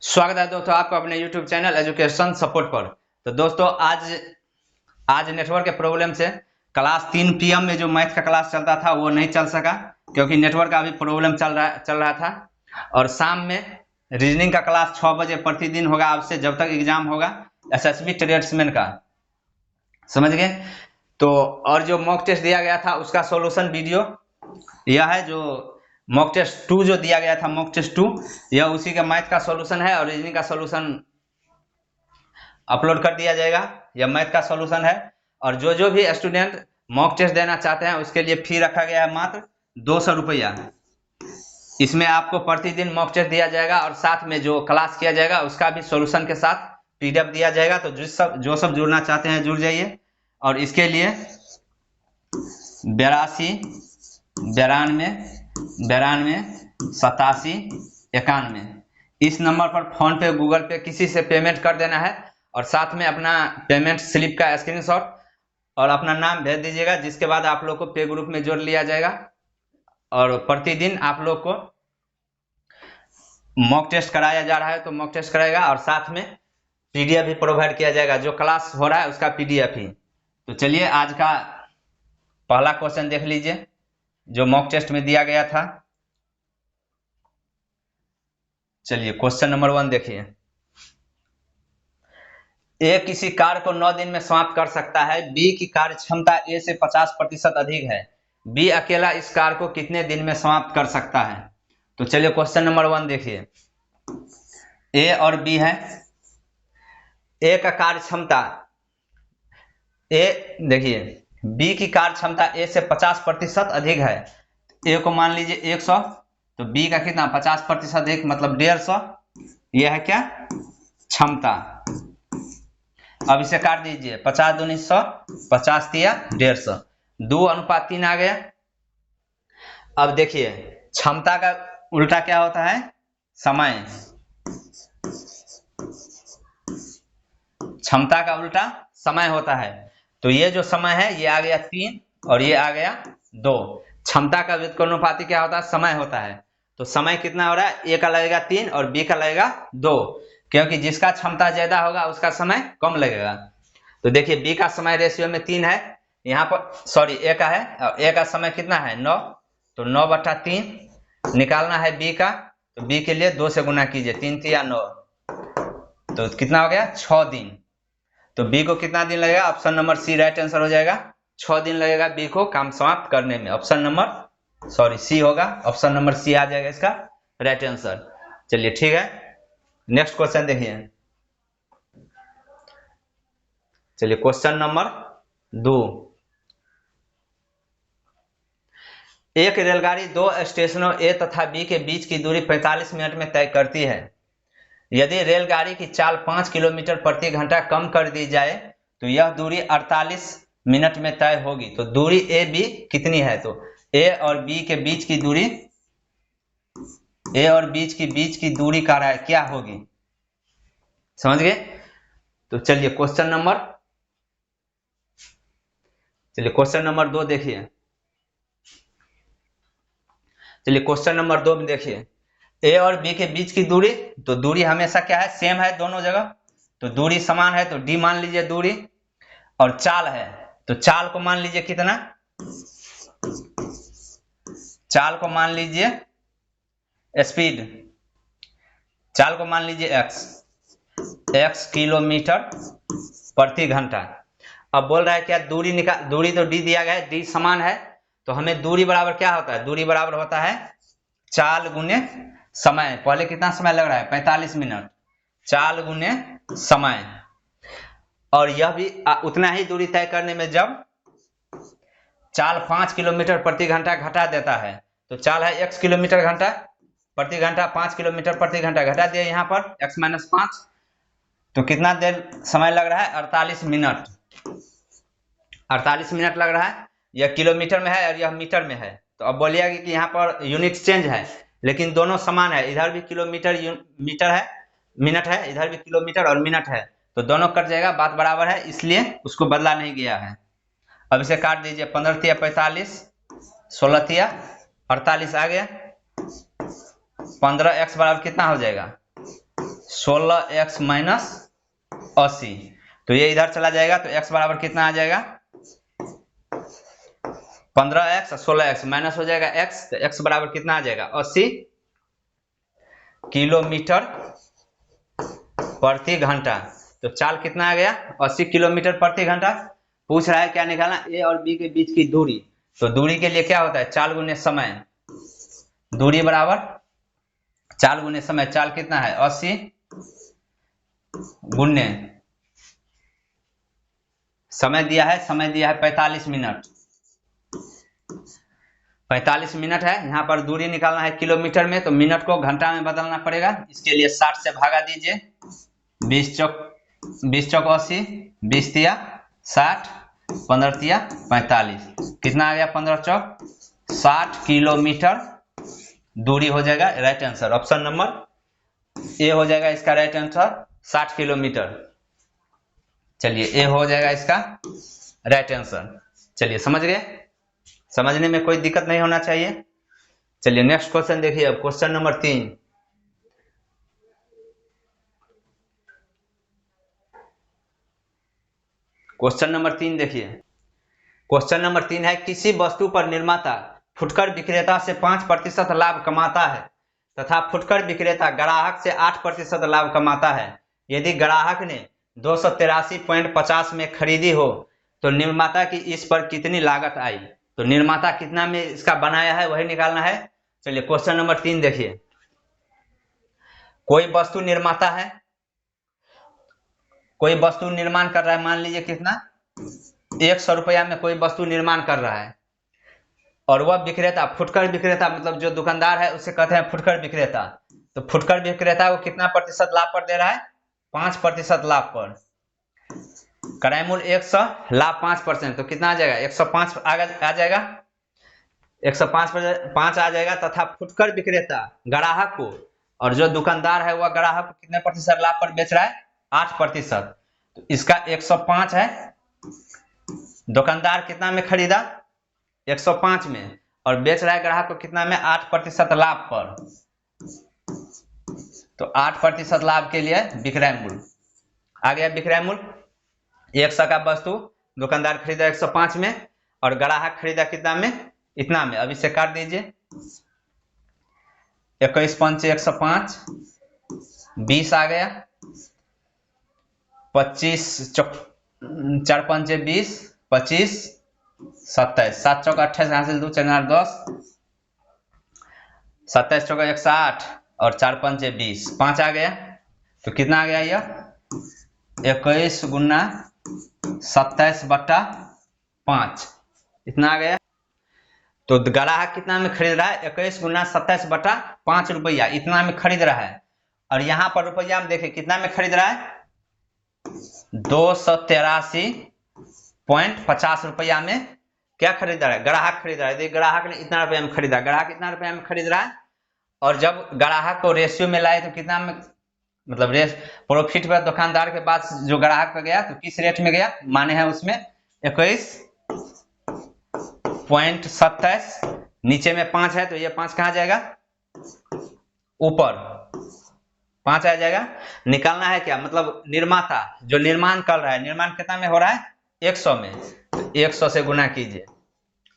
स्वागत है दोस्तों आपका अपने YouTube चैनल एजुकेशन सपोर्ट पर। तो दोस्तों आज आज नेटवर्क के प्रॉब्लम से क्लास 3 PM में जो मैथ का क्लास चलता था वो नहीं चल सका, क्योंकि नेटवर्क का भी प्रॉब्लम चल रहा था। और शाम में रीजनिंग का क्लास 6 बजे प्रतिदिन होगा आपसे जब तक एग्जाम होगा SSB ट्रेड्समैन का, समझ गए। तो और जो मॉक टेस्ट दिया गया था उसका सॉल्यूशन वीडियो यह है, जो मॉक टेस्ट 2 जो दिया गया था, मॉक टेस्ट 2 यह उसी का मैथ का सॉल्यूशन है और रीजनिंग का सॉल्यूशन अपलोड कर दिया जाएगा। यह मैथ का सॉल्यूशन है और जो भी स्टूडेंट मॉक टेस्ट देना चाहते हैं उसके लिए फी रखा गया है मात्र 200 रुपया। इसमें आपको प्रतिदिन मॉक टेस्ट दिया जाएगा और साथ में जो क्लास किया जाएगा उसका भी सॉल्यूशन के साथ PDF दिया जाएगा। तो जो सब जुड़ना चाहते हैं जुड़ जाइए। और इसके लिए 82 92 92 87 91 इस नंबर पर फोन पे गूगल पे किसी से पेमेंट कर देना है और साथ में अपना पेमेंट स्लिप का स्क्रीनशॉट और अपना नाम भेज दीजिएगा, जिसके बाद आप लोग को पे ग्रुप में जोड़ लिया जाएगा और प्रतिदिन आप लोग को मॉक टेस्ट कराया जा रहा है तो मॉक टेस्ट कराएगा और साथ में PDF भी प्रोवाइड किया जाएगा, जो क्लास हो रहा है उसका PDF ही। तो चलिए आज का पहला क्वेश्चन देख लीजिए जो मॉक टेस्ट में दिया गया था। चलिए क्वेश्चन नंबर 1 देखिए। A किसी कार्य को 9 दिन में समाप्त कर सकता है। B की कार्य क्षमता A से 50% अधिक है। B अकेला इस कार्य को कितने दिन में समाप्त कर सकता है? तो चलिए क्वेश्चन नंबर 1 देखिए। A और B है। A का कार्य क्षमता, A देखिए B की कार्य क्षमता A से 50% अधिक है। A को मान लीजिए 100, तो B का कितना 50% अधिक मतलब 150। यह है क्या क्षमता। अब इसे काट दीजिए, 50 दूनी 100, 50 दिया 150, 2:3 आ गया। अब देखिए क्षमता का उल्टा क्या होता है? समय। क्षमता का उल्टा समय होता है। तो ये जो समय है ये आ गया 3 और ये आ गया 2। क्षमता का व्युत्क्रमानुपाती क्या होता है? समय होता है। तो समय कितना हो रहा है? A का लगेगा 3 और B का लगेगा 2, क्योंकि जिसका क्षमता ज्यादा होगा उसका समय कम लगेगा। तो देखिए B का समय रेशियो में 3 है, यहाँ पर सॉरी A का है और A का समय कितना है 9, तो 9/3 निकालना है B का। तो B के लिए 2 से गुना कीजिए, 3 3 9, तो कितना हो गया 6 दिन। तो B को कितना दिन लगेगा? Option number C right answer हो जाएगा। 6 दिन लगेगा B को काम समाप्त करने में। ऑप्शन नंबर C होगा, ऑप्शन नंबर C आ जाएगा इसका राइट आंसर। चलिए ठीक है, नेक्स्ट क्वेश्चन देखिए। चलिए क्वेश्चन नंबर 2। एक रेलगाड़ी 2 स्टेशनों A तथा B के बीच की दूरी 45 मिनट में तय करती है। यदि रेलगाड़ी की चाल 5 किलोमीटर प्रति घंटा कम कर दी जाए तो यह दूरी 48 मिनट में तय होगी। तो दूरी AB कितनी है? तो A और B के बीच की दूरी, A और बीच की दूरी का रहा है क्या होगी, समझ गए। तो चलिए क्वेश्चन नंबर 2 देखिए। चलिए क्वेश्चन नंबर 2 में देखिए। A और B के बीच की दूरी, तो दूरी हमेशा क्या है? सेम है दोनों जगह, तो दूरी समान है तो D मान लीजिए दूरी। और चाल है तो चाल को मान लीजिए कितना? चाल को मान लीजिए स्पीड, चाल को मान लीजिए x किलोमीटर प्रति घंटा। अब बोल रहा है क्या दूरी निकाल, दूरी तो D दिया गया है, D समान है तो हमें दूरी बराबर क्या होता है? दूरी बराबर होता है चाल गुने समय। पहले कितना समय लग रहा है? 45 मिनट, चाल गुने समय। और यह भी उतना ही दूरी तय करने में जब चाल 5 किलोमीटर प्रति घंटा घटा देता है, तो चाल है x किलोमीटर घंटा प्रति घंटा, 5 किलोमीटर प्रति घंटा घटा दिया यहाँ पर x - 5, तो कितना देर समय लग रहा है? 48 मिनट। 48 मिनट लग रहा है। यह किलोमीटर में है और यह मीटर में है। तो अब बोलिएगा कि यहाँ पर यूनिट चेंज है, लेकिन दोनों समान है। इधर भी किलोमीटर मीटर है, मिनट है, इधर भी किलोमीटर और मिनट है, तो दोनों कट जाएगा, बात बराबर है, इसलिए उसको बदला नहीं गया है। अब इसे काट दीजिए, 15 तिया 45, 16 तिया 48 आ गया। 15x बराबर कितना हो जाएगा? 16x minus 80। तो ये इधर चला जाएगा तो x बराबर कितना आ जाएगा 15x, 16x माइनस हो जाएगा x, तो x बराबर कितना आ जाएगा 80 किलोमीटर प्रति घंटा। तो चाल कितना आ गया 80 किलोमीटर प्रति घंटा। पूछ रहा है क्या निकालना, ए और बी के बीच की दूरी। तो दूरी के लिए क्या होता है चाल गुने समय, दूरी बराबर चाल गुने समय। चाल कितना है 80 गुने समय दिया है, समय दिया है 45 मिनट, 45 मिनट है। यहाँ पर दूरी निकालना है किलोमीटर में, तो मिनट को घंटा में बदलना पड़ेगा। इसके लिए 60 से भागा दीजिए, 20 चौक 80, 20 तिया 60, 15 तिया 45, कितना आ गया 15 चौक 60 किलोमीटर दूरी हो जाएगा राइट आंसर। ऑप्शन नंबर ए हो जाएगा इसका राइट आंसर 60 किलोमीटर। चलिए ए हो जाएगा इसका राइट आंसर। चलिए समझ गए, समझने में कोई दिक्कत नहीं होना चाहिए। चलिए नेक्स्ट क्वेश्चन देखिए, अब क्वेश्चन नंबर 3। क्वेश्चन नंबर 3 देखिए, क्वेश्चन नंबर 3 है किसी वस्तु पर निर्माता फुटकर विक्रेता से 5% लाभ कमाता है तथा फुटकर विक्रेता ग्राहक से 8% लाभ कमाता है। यदि ग्राहक ने 283.50 में खरीदी हो तो निर्माता की इस पर कितनी लागत आई। तो निर्माता कितना में इसका बनाया है वही निकालना है। चलिए क्वेश्चन नंबर 3 देखिए, कोई वस्तु निर्माता है, कोई वस्तु निर्माण कर रहा है, मान लीजिए कितना 100 रुपया में कोई वस्तु निर्माण कर रहा है, और वह विक्रेता फुटकर विक्रेता मतलब जो दुकानदार है उसे कहते हैं फुटकर विक्रेता। तो फुटकर विक्रेता को कितना प्रतिशत लाभ पर दे रहा है 5% लाभ पर। क्रय मूल्य 100 लाभ 5%, तो कितना आ जाएगा 105 आ जाएगा, 105 आ जाएगा। तथा फुटकर विक्रेता ग्राहक को, और जो दुकानदार है वह ग्राहक को कितने प्रतिशत लाभ पर बेच रहा है 8%। तो इसका 105 है, दुकानदार कितना में खरीदा 105 में, और बेच रहा है ग्राहक को कितना में 8% लाभ पर। तो 8% लाभ के लिए विक्रय मूल्य आ गया। विक्रय मूल्य 100 का वस्तु दुकानदार खरीदा 105 में और ग्राहक खरीदा कितना में इतना में। अब इसे काट दीजिए, 21 पंचे 105, 20 आ गया, 25 4 पंचे 20, 25 27, 7 चौका 28 हासिल 2 4 10, 27 चौका 108 और 4 पंचे 20, 5 आ गया। तो कितना आ गया यह 21 गुना 27/5 इतना आ गया। तो ग्राहक कितना में खरीद रहा है 21 गुना 27/5 रुपया इतना में खरीद रहा है। और यहाँ पर रुपया में देखिए कितना में खरीद रहा है 283.50 रुपया में क्या खरीद रहा है ग्राहक खरीद रहा है। देखिए ग्राहक ने इतना रुपया में खरीदा, ग्राहक इतना रुपया में खरीद रहा है। और जब ग्राहक को रेशियो में लाए तो कितना में मतलब प्रॉफिट पर दुकानदार के पास जो ग्राहक का गया तो किस रेट में गया माने हैं उसमें 21.27, नीचे में 5 है तो ये 5 कहाँ जाएगा ऊपर 5 आ जाएगा। निकालना है क्या मतलब निर्माता जो निर्माण कर रहा है, निर्माण कितना में हो रहा है 100 में, तो 100 से गुना कीजिए।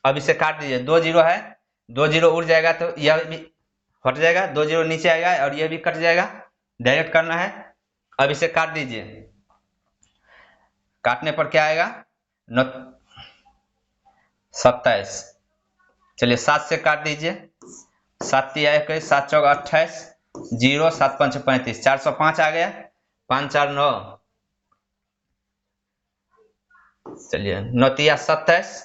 अब इसे काट दीजिए, 2 जीरो है, 2 जीरो उड़ जाएगा तो यह भी हट जाएगा, 2 जीरो नीचे आएगा और यह भी कट जाएगा, डायरेक्ट करना है। अब इसे काट दीजिए, काटने पर क्या आएगा 27। चलिए 7 से काट दीजिए, 7 तिया 21, 7 चौक 28, 0 7 5 35, 405 आ गया, 5 4 9, चलिए 9 तिया 27,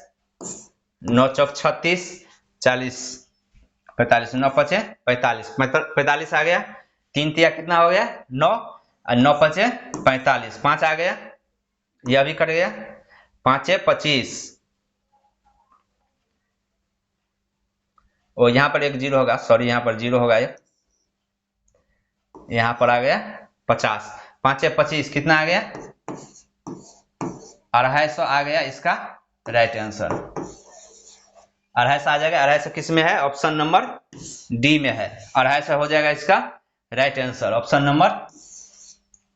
9 चौक 36, 40 45, 9 पचे 45 आ गया। 3 तिया कितना हो गया 9 और 9 पचे 45, 5 आ गया, यह भी कट गया, 5 25 और यहाँ पर एक जीरो होगा, सॉरी यहाँ पर जीरो होगा, यहाँ पर आ गया 50, 5 25 कितना आ गया 250 आ गया इसका राइट आंसर। 250 आ जाएगा, 250 किस में है ऑप्शन नंबर डी में है, 250 हो जाएगा इसका right answer option number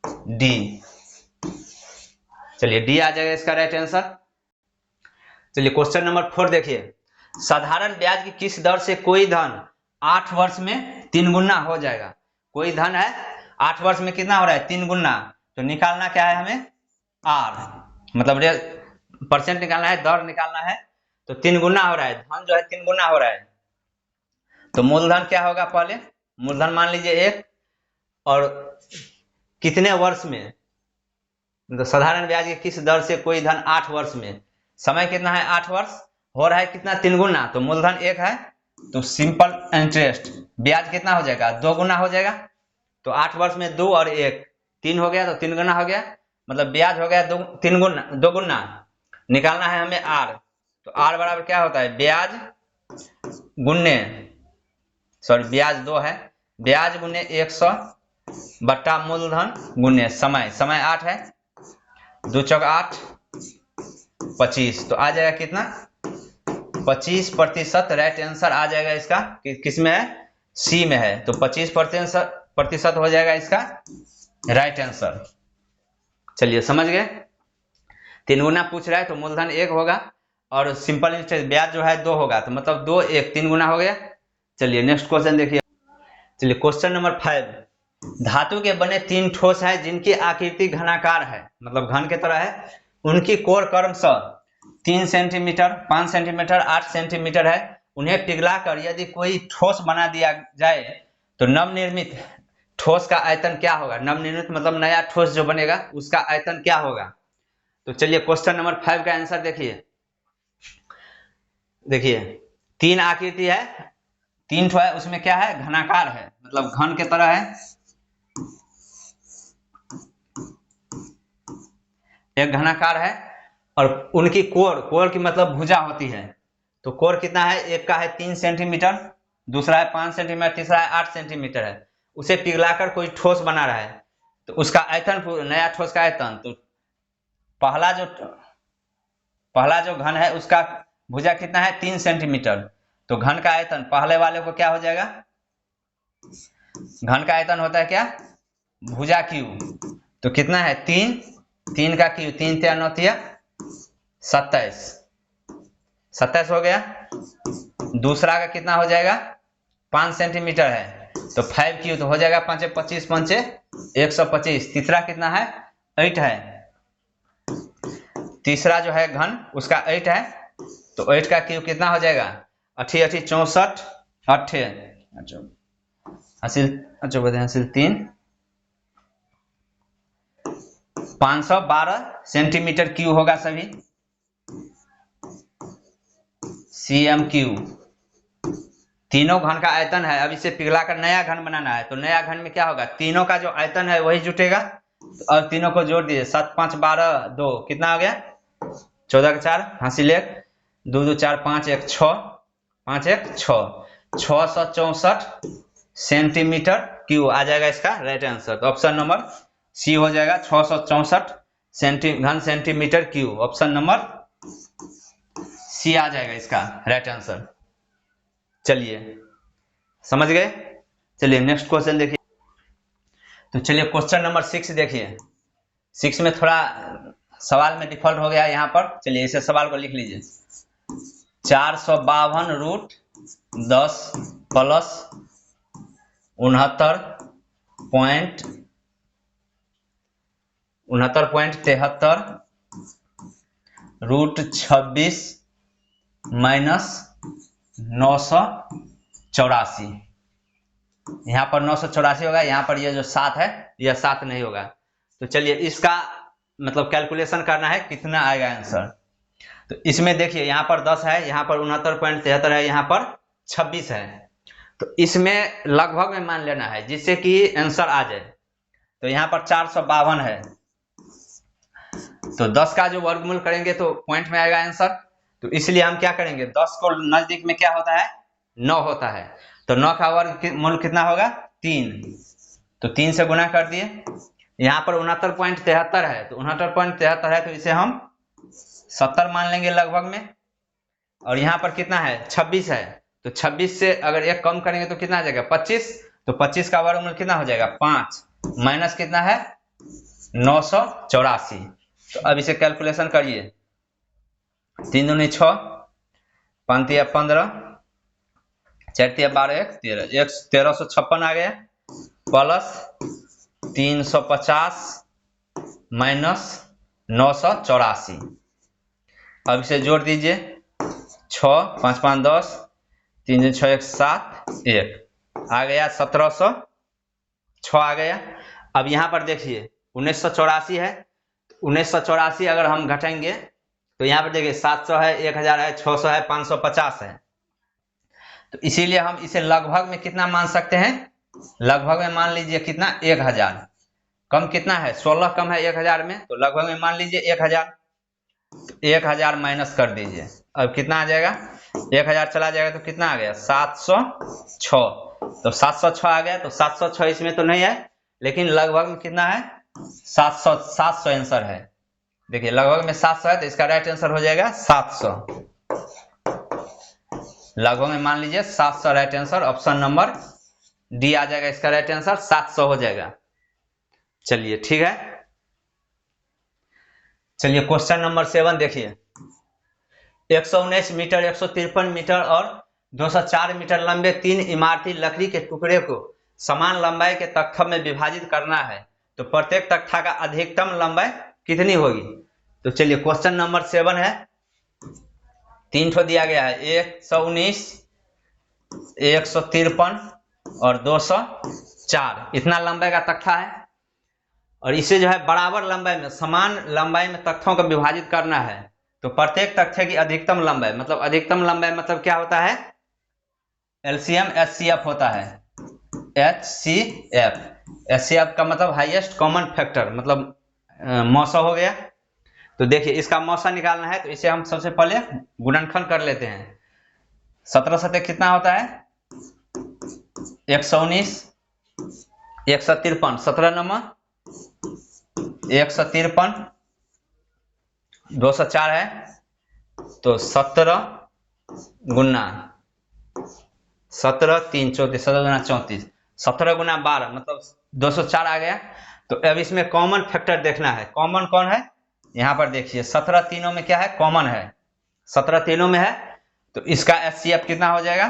D. चलिए डी आ जाएगा इसका राइट आंसर। चलिए क्वेश्चन नंबर 4 देखिए, साधारण ब्याज की किस दर से कोई धन 8 वर्ष में 3 गुना हो जाएगा। कोई धन है 8 वर्ष में कितना हो रहा है 3 गुना, तो निकालना क्या है हमें आर, मतलब परसेंट निकालना है, दर निकालना है। तो 3 गुना हो रहा है, धन जो है 3 गुना हो रहा है, तो मूलधन क्या होगा, पहले मूलधन मान लीजिए 1, और कितने वर्ष में, तो साधारण ब्याज की किस दर से कोई धन 8 वर्ष में, समय कितना है 8 वर्ष, हो रहा है कितना 3 गुना, तो मूलधन 1 है, तो सिंपल इंटरेस्ट ब्याज कितना हो जाएगा 2 गुना हो जाएगा। तो 8 वर्ष में 2 और 1 3 हो गया, तो 3 गुना हो गया, मतलब ब्याज हो गया 2 गुना। निकालना है हमें आर, तो आर बराबर क्या होता है ब्याज गुने, सॉरी ब्याज 2 है, ब्याज गुने 100 बट्टा मूलधन गुने समय, समय 8 है, 2 चौक 8 25, तो आ जाएगा कितना 25%। राइट आंसर आ जाएगा इसका, किस में है सी में है, तो 25% हो जाएगा इसका राइट आंसर। चलिए समझ गए, 3 गुना पूछ रहा है तो मूलधन 1 होगा और सिंपल इंटरेस्ट ब्याज जो है 2 होगा, तो मतलब 2 1 3 गुना हो गया। चलिए नेक्स्ट क्वेश्चन देखिए। चलिए क्वेश्चन नंबर 5, धातु के बने 3 ठोस है जिनकी आकृति घनाकार है, मतलब घन के तरह है, उनकी कोर क्रमशः 3 सेंटीमीटर 5 सेंटीमीटर 8 सेंटीमीटर है, उन्हें पिघलाकर यदि कोई ठोस बना दिया जाए तो नवनिर्मित ठोस का आयतन क्या होगा। नवनिर्मित मतलब नया ठोस जो बनेगा उसका आयतन क्या होगा। तो चलिए क्वेश्चन नंबर 5 का आंसर देखिए। देखिए 3 आकृति है, 3 ठो है, उसमें क्या है घनाकार है, मतलब घन के तरह है, एक घनाकार है, और उनकी कोर की मतलब भुजा होती है, तो कोर कितना है, एक का है 3 सेंटीमीटर, दूसरा है 5 सेंटीमीटर, तीसरा है 8 सेंटीमीटर है, उसे पिघलाकर कोई ठोस बना रहा है, तो उसका आयतन, नया ठोस का आयतन, तो पहला जो घन है उसका भुजा कितना है 3 सेंटीमीटर, तो घन का आयतन पहले वाले को क्या हो जाएगा, घन का आयतन होता है क्या भुजा क्यू, तो कितना है 3 का क्यू, 3 3 9 27, 27 हो गया। दूसरा का कितना हो जाएगा 5 सेंटीमीटर है, तो 5 क्यू, तो हो जाएगा 5 25 5 125। तीसरा कितना है 8 है, तीसरा जो है घन उसका 8 है, तो 8 का क्यू कितना हो जाएगा 8 8 64 8 हासिल 3 512 सेंटीमीटर क्यू होगा सभी, CM3। तीनों घन का आयतन है, अब इसे पिघलाकर नया घन बनाना है, तो नया घन में क्या होगा तीनों का जो आयतन है वही जुटेगा, और तीनों को जोड़ दीजिए 7 5 12 2 कितना हो गया 14 का 4 हासिल 1 2 2 4 5 1 6 5 1 6 664 सेंटीमीटर क्यू आ जाएगा इसका राइट आंसर। तो ऑप्शन नंबर सी हो जाएगा 664 घन centimetre cube, option number C आ जाएगा इसका राइट आंसर। चलिए समझ गए। चलिए नेक्स्ट क्वेश्चन देखिए। तो चलिए क्वेश्चन नंबर 6 देखिए। 6 में थोड़ा सवाल में डिफॉल्ट हो गया यहाँ पर, चलिए इसे सवाल को लिख लीजिए। 452 रूट 10 प्लस 69.73 रूट 26 माइनस 984। यहाँ पर 984 होगा, यहाँ पर ये जो 7 है यह 7 नहीं होगा। तो चलिए इसका मतलब कैलकुलेशन करना है कितना आएगा आंसर। तो इसमें देखिए यहाँ पर 10 है, यहाँ पर 69.73 है, यहाँ पर 26 है, तो इसमें लगभग में मान लेना है जिससे कि आंसर आ जाए। तो यहाँ पर 452 है, तो 10 का जो वर्गमूल करेंगे तो पॉइंट में आएगा आंसर। तो इसलिए हम क्या करेंगे 10 को नजदीक में क्या होता है 9 होता है, तो 9 का वर्गमूल कितना होगा 3, तो 3 से गुना कर दिए। यहाँ पर 69.73 है, तो 69.73 है तो इसे हम 70 मान लेंगे लगभग में, और यहाँ पर कितना है 26 है, तो 26 से अगर एक कम करेंगे तो कितना आ जाएगा 25, तो 25 का वर्गमूल कितना हो जाएगा 5 माइनस कितना है 984। तो अब इसे कैलकुलेशन करिए, 3 दूनी 6, 5 तिया 15, 4 तिया 12, 1 13, 1356 आ गया, प्लस 350 माइनस 984। अब इसे जोड़ दीजिए, 6 5 5 10, 3 6 1 7, 1 आ गया, 1706 आ गया। अब यहाँ पर देखिए 1984 है, 1984 अगर हम घटाएंगे तो यहाँ पर देखिए 700 है, 1000 है, 600 है, 550 है। तो इसीलिए हम इसे लगभग में कितना मान सकते हैं, लगभग में मान लीजिए कितना, 1000। कम कितना है, 16 कम है 1000 में, तो लगभग में मान लीजिए 1000। 1000 माइनस कर दीजिए, अब कितना आ जाएगा, 1000 चला जाएगा तो कितना आ गया, 706। तो 706 आ गया, तो 706 इसमें तो नहीं है, लेकिन लगभग में कितना है, 700 आंसर है। देखिए लगभग में 700 है, तो इसका राइट आंसर हो जाएगा 700। लगभग में मान लीजिए 700 right answer, option number D आ जाएगा, इसका राइट आंसर 700 हो जाएगा। चलिए ठीक है, चलिए क्वेश्चन नंबर 7 देखिए, 119 मीटर, 153 मीटर और 204 मीटर लंबे 3 इमारती लकड़ी के टुकड़े को समान लंबाई के तख्तों में विभाजित करना है, तो प्रत्येक तख्ता का अधिकतम लंबाई कितनी होगी। तो चलिए क्वेश्चन नंबर 7 है, 3 ठो दिया गया है, 119, 153 और 204, इतना लंबाई का तख्ता है, और इसे जो है बराबर लंबाई में, समान लंबाई में तख्तों को विभाजित करना है। तो प्रत्येक तख्ते की अधिकतम लंबाई, मतलब अधिकतम लंबाई मतलब क्या होता है, एलसीएम एचसीएफ होता है, एचसीएफ। एचसीएफ का मतलब हाईएस्ट कॉमन फैक्टर, मतलब मौसा हो गया। तो देखिए इसका मौसा निकालना है, तो इसे हम सबसे पहले गुणनखंड कर लेते हैं। 17 सतह कितना होता है, 119, 153, 17 नंबर 153, 204 है, तो 17 गुना 17 3 34, 17 गुना 34, 17 गुना 12 मतलब 204 आ गया। तो अब इसमें कॉमन फैक्टर देखना है, कॉमन कौन है, यहाँ पर देखिए 17 तीनों में क्या है, कॉमन है, 17 तीनों में है, तो इसका एचसीएफ कितना हो जाएगा,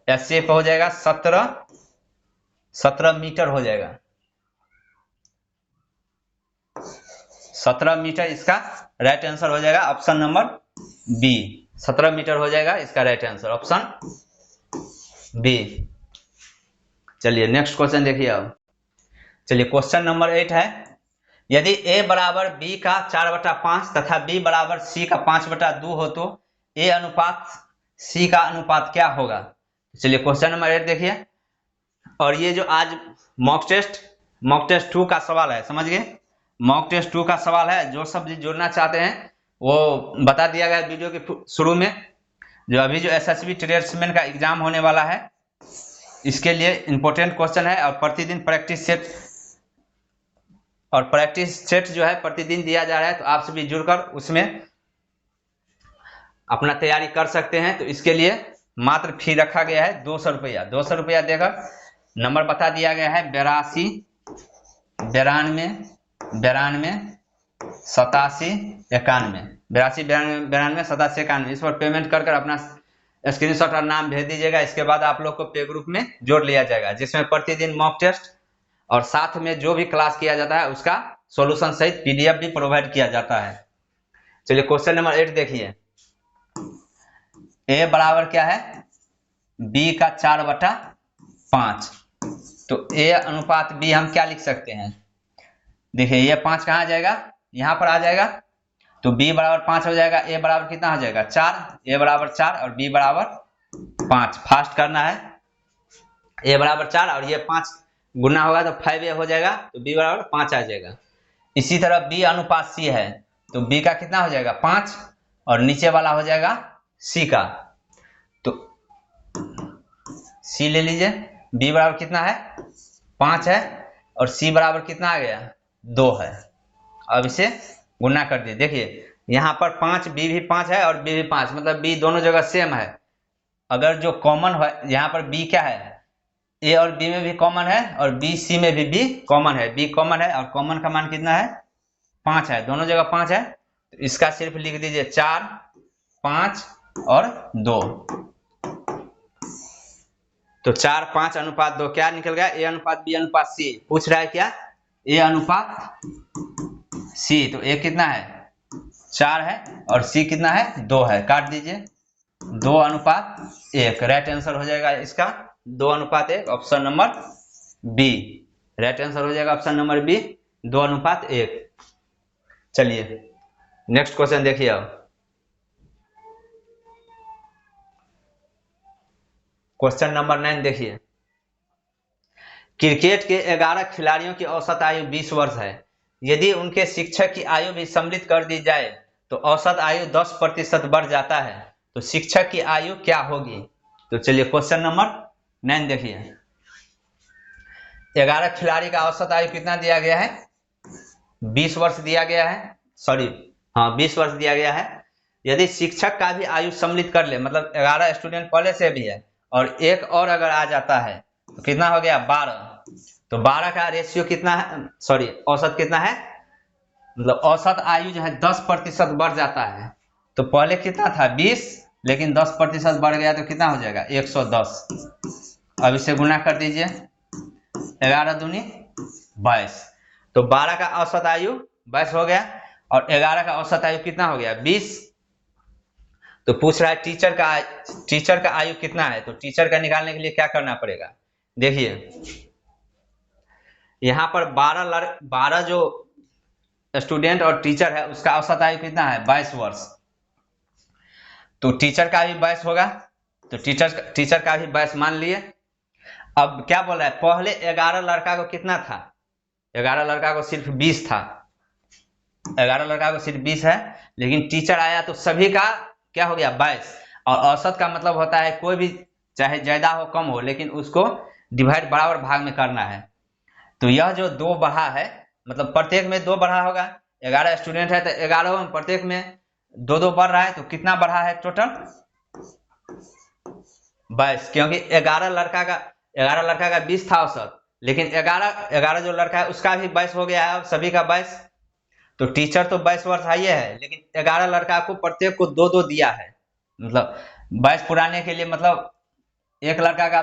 एचसीएफ हो जाएगा 17 मीटर हो जाएगा, 17 मीटर इसका राइट आंसर हो जाएगा, ऑप्शन नंबर बी, 17 मीटर हो जाएगा इसका राइट आंसर, ऑप्शन बी। चलिए नेक्स्ट क्वेश्चन देखिए अब, चलिए क्वेश्चन नंबर 8 है, यदि a बराबर b का 4/5 तथा b बराबर c का 5/2 हो तो a अनुपात c का अनुपात क्या होगा। चलिए क्वेश्चन नंबर 8 देखिए, और ये जो आज मॉक टेस्ट 2 का सवाल है, समझ गए, मॉक टेस्ट 2 का सवाल है, जो सब जुड़ना चाहते हैं वो बता दिया गया वीडियो के शुरू में। जो अभी जो एसएसबी ट्रेड्समैन का एग्जाम होने वाला है, इसके लिए इंपॉर्टेंट क्वेश्चन है, और प्रतिदिन प्रैक्टिस सेट जो है प्रतिदिन दिया जा रहा है, तो आप सभी जुड़कर उसमें अपना तैयारी कर सकते हैं। तो इसके लिए मात्र फी रखा गया है 200 रुपया, 200 रुपया देकर नंबर बता दिया गया है 82 92 92 87 91, 82 92 87 91, इस पर पेमेंट कर अपना स्क्रीनशॉट और नाम भेज दीजिएगा। इसके बाद आप लोग को पे ग्रुप में जोड़ लिया जाएगा, जिसमें प्रतिदिन मॉक टेस्ट और साथ में जो भी क्लास किया जाता है उसका सॉल्यूशन सहित पीडीएफ भी प्रोवाइड किया जाता है। चलिए क्वेश्चन नंबर 8 देखिए, a बराबर क्या है, b का 4/5, तो a अनुपात b हम क्या लिख सकते हैं, देखिए ये 5 कहाँ जाएगा, यहाँ पर आ जाएगा, तो b बराबर 5 हो जाएगा, a बराबर कितना हो जाएगा 4, a बराबर 4 और b बराबर 5, फास्ट करना है, a बराबर 4 और ये 5 गुना होगा तो 5a हो जाएगा, तो b बराबर 5 आ जाएगा। इसी तरह b अनुपात c है, तो b का कितना हो जाएगा 5 और नीचे वाला हो जाएगा c का, तो c ले लीजिए, b बराबर कितना है 5 है और c बराबर कितना आ गया 2 है। अब इसे गुना कर दीजिए, देखिए यहाँ पर 5, b भी 5 है और b भी 5, मतलब b दोनों जगह सेम है। अगर जो कॉमन है यहाँ पर b क्या है, ए और बी में भी कॉमन है और बी सी में भी बी कॉमन है, बी कॉमन है और कॉमन का मान कितना है 5 है, दोनों जगह 5 है। तो इसका सिर्फ लिख दीजिए 4, 5 और 2। तो 4, 5 अनुपात 2 क्या निकल गया, ए अनुपात बी अनुपात सी। पूछ रहा है क्या, ए अनुपात सी। तो ए कितना है 4 है और सी कितना है 2 है, काट दीजिए 2 अनुपात 1। राइट आंसर हो जाएगा इसका 2 अनुपात 1, option number B. Right answer हो जाएगा ऑप्शन नंबर बी, 2 अनुपात 1। चलिए नेक्स्ट क्वेश्चन देखिए। अब क्वेश्चन नंबर 9 देखिए। क्रिकेट के 11 खिलाड़ियों की औसत आयु 20 वर्ष है। यदि उनके शिक्षक की आयु भी सम्मिलित कर दी जाए तो औसत आयु 10% बढ़ जाता है, तो शिक्षक की आयु क्या होगी। तो चलिए क्वेश्चन नंबर 9 देखिए। 11 खिलाड़ी का औसत आयु कितना दिया गया है, 20 वर्ष दिया गया है, सॉरी हाँ 20 वर्ष दिया गया है। यदि शिक्षक का भी आयु सम्मिलित कर ले, मतलब 11 स्टूडेंट पहले से भी है और एक और अगर आ जाता है तो कितना हो गया 12। तो 12 का रेशियो कितना है, सॉरी औसत कितना है, मतलब औसत आयु जो है 10% बढ़ जाता है। तो पहले कितना था 20, लेकिन 10% बढ़ गया तो कितना हो जाएगा 110। अब इसे गुना कर दीजिए, 11 दूनी 22। तो 12 का औसत आयु 22 हो गया और 11 का औसत आयु कितना हो गया 20। तो पूछ रहा है टीचर का आयु कितना है। तो टीचर का निकालने के लिए क्या करना पड़ेगा, देखिए यहाँ पर 12 जो स्टूडेंट और टीचर है उसका औसत आयु कितना है 22 वर्ष। तो टीचर का भी 22 होगा, तो टीचर का भी 22 मान लिए। अब क्या बोल रहा है, पहले 11 लड़का को कितना था, 11 लड़का को सिर्फ 20 था, 11 लड़का को सिर्फ 20 है, लेकिन टीचर आया तो सभी का क्या हो गया 22। और औसत का मतलब होता है कोई भी चाहे ज्यादा हो कम हो, लेकिन उसको डिवाइड बराबर भाग में करना है। तो यह जो 2 बढ़ा है, मतलब प्रत्येक में 2 बढ़ा होगा, 11 स्टूडेंट है तो 11 में प्रत्येक में 2 बढ़ रहा है, तो कितना बढ़ा है टोटल 22। क्योंकि 11 लड़का का 20 था औसत, लेकिन 11 जो लड़का है उसका भी 22 हो गया है, सभी का 22। तो टीचर तो 22 वर्ष आई है, लेकिन 11 लड़का को प्रत्येक को 2 दिया है, मतलब 22 पुराने के लिए, मतलब एक लड़का का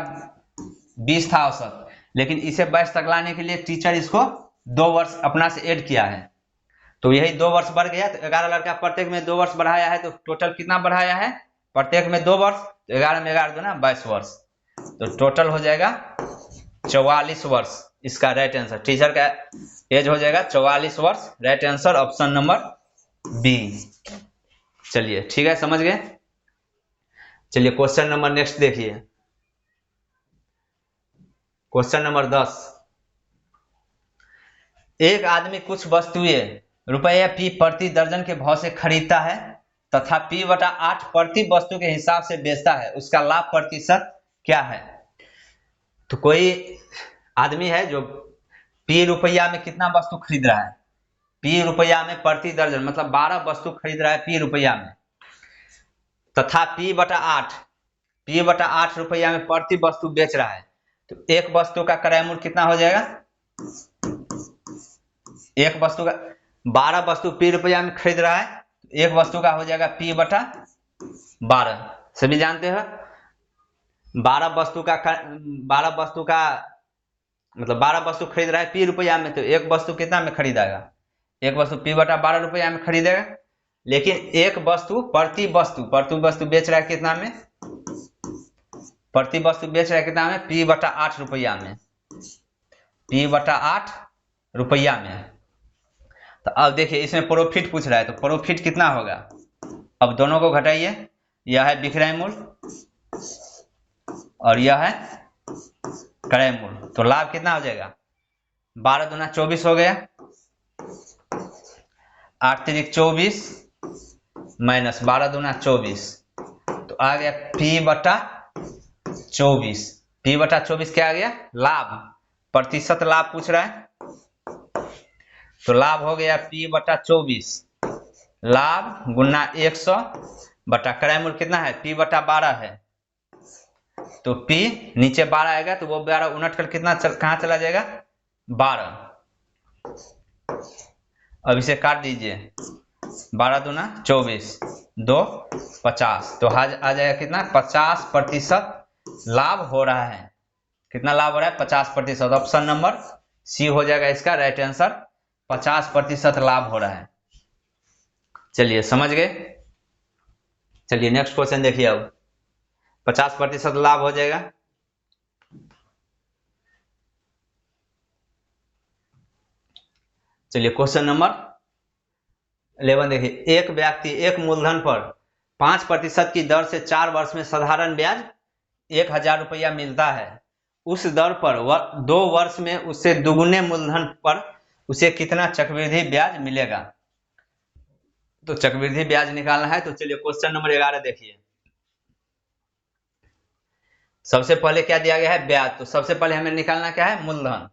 20 था औसत, लेकिन इसे 22 तक लाने के लिए टीचर इसको 2 वर्ष अपना से ऐड किया है। तो यही 2 वर्ष बढ़ गया, तो 11 लड़का प्रत्येक में 2 वर्ष बढ़ाया है, तो टोटल कितना बढ़ाया है प्रत्येक में 2 वर्ष। तो 11 में 11 दूना 22 वर्ष, तो टोटल हो जाएगा 44 वर्ष। इसका राइट आंसर टीचर का एज हो जाएगा 44 वर्ष। Right answer option number B. चलिए ठीक है, समझ गए। चलिए क्वेश्चन नंबर नेक्स्ट देखिए। Question number 10। एक आदमी कुछ वस्तुएं रुपया P प्रति दर्जन के भाव से खरीदता है तथा P/8 प्रति वस्तु के हिसाब से बेचता है, उसका लाभ प्रतिशत क्या है। तो कोई आदमी है जो P रुपया में कितना वस्तु खरीद रहा है, P रुपया में प्रति दर्जन, मतलब 12 वस्तु खरीद रहा है P रुपया में, तथा P/8 रुपया में प्रति वस्तु बेच रहा है। तो एक वस्तु का क्रय मूल्य कितना हो जाएगा, एक वस्तु का 12 वस्तु P रुपया में खरीद रहा है, एक वस्तु का हो जाएगा P/12। सभी जानते हो 12 वस्तु का मतलब 12 वस्तु खरीद रहा है P रुपया में, तो एक वस्तु कितना में खरीदेगा, एक वस्तु P/12 रुपया में खरीदेगा। लेकिन एक वस्तु प्रति वस्तु बेच रहा है कितना में, प्रति वस्तु बेच रहा है कितना में P/8 रुपया में, P/8 रुपया में। तो अब देखिए इसमें प्रॉफिट पूछ रहा है, तो प्रॉफिट कितना होगा। अब दोनों को घटाइए, यह है विक्रय मूल्य और यह है क्रय मूल्य। तो लाभ कितना हो जाएगा, 12 दूना 24 हो गया, 8 तिरिक 24 माइनस 12 दूना 24, तो आ गया P/24। P/24 क्या आ गया, लाभ, प्रतिशत लाभ पूछ रहा है, तो लाभ हो गया P/24, लाभ गुना 100 बटा क्रय मूल्य कितना है P/12 है, तो P नीचे 12 आएगा तो वो 12 उनट कर कितना कहाँ चला जाएगा 12। अब इसे काट दीजिए 12 दूना 24 2 50 तो आ जाएगा कितना 50% लाभ हो रहा है। कितना लाभ हो रहा है 50%। ऑप्शन नंबर सी हो जाएगा इसका राइट आंसर। 50% लाभ हो रहा है। चलिए समझ गए। चलिए नेक्स्ट क्वेश्चन देखिए। अब 50% लाभ हो जाएगा। चलिए क्वेश्चन नंबर 11 देखिए। एक व्यक्ति एक मूलधन पर 5% की दर से 4 वर्ष में साधारण ब्याज 1000 रुपया मिलता है। उस दर पर 2 वर्ष में उससे दुगुने मूलधन पर उसे कितना चक्रवृद्धि ब्याज मिलेगा। तो चक्रवृद्धि ब्याज निकालना है। तो चलिए क्वेश्चन नंबर 11 देखिए। सबसे पहले क्या दिया गया है ब्याज। तो सबसे पहले हमें निकालना क्या है मूलधन।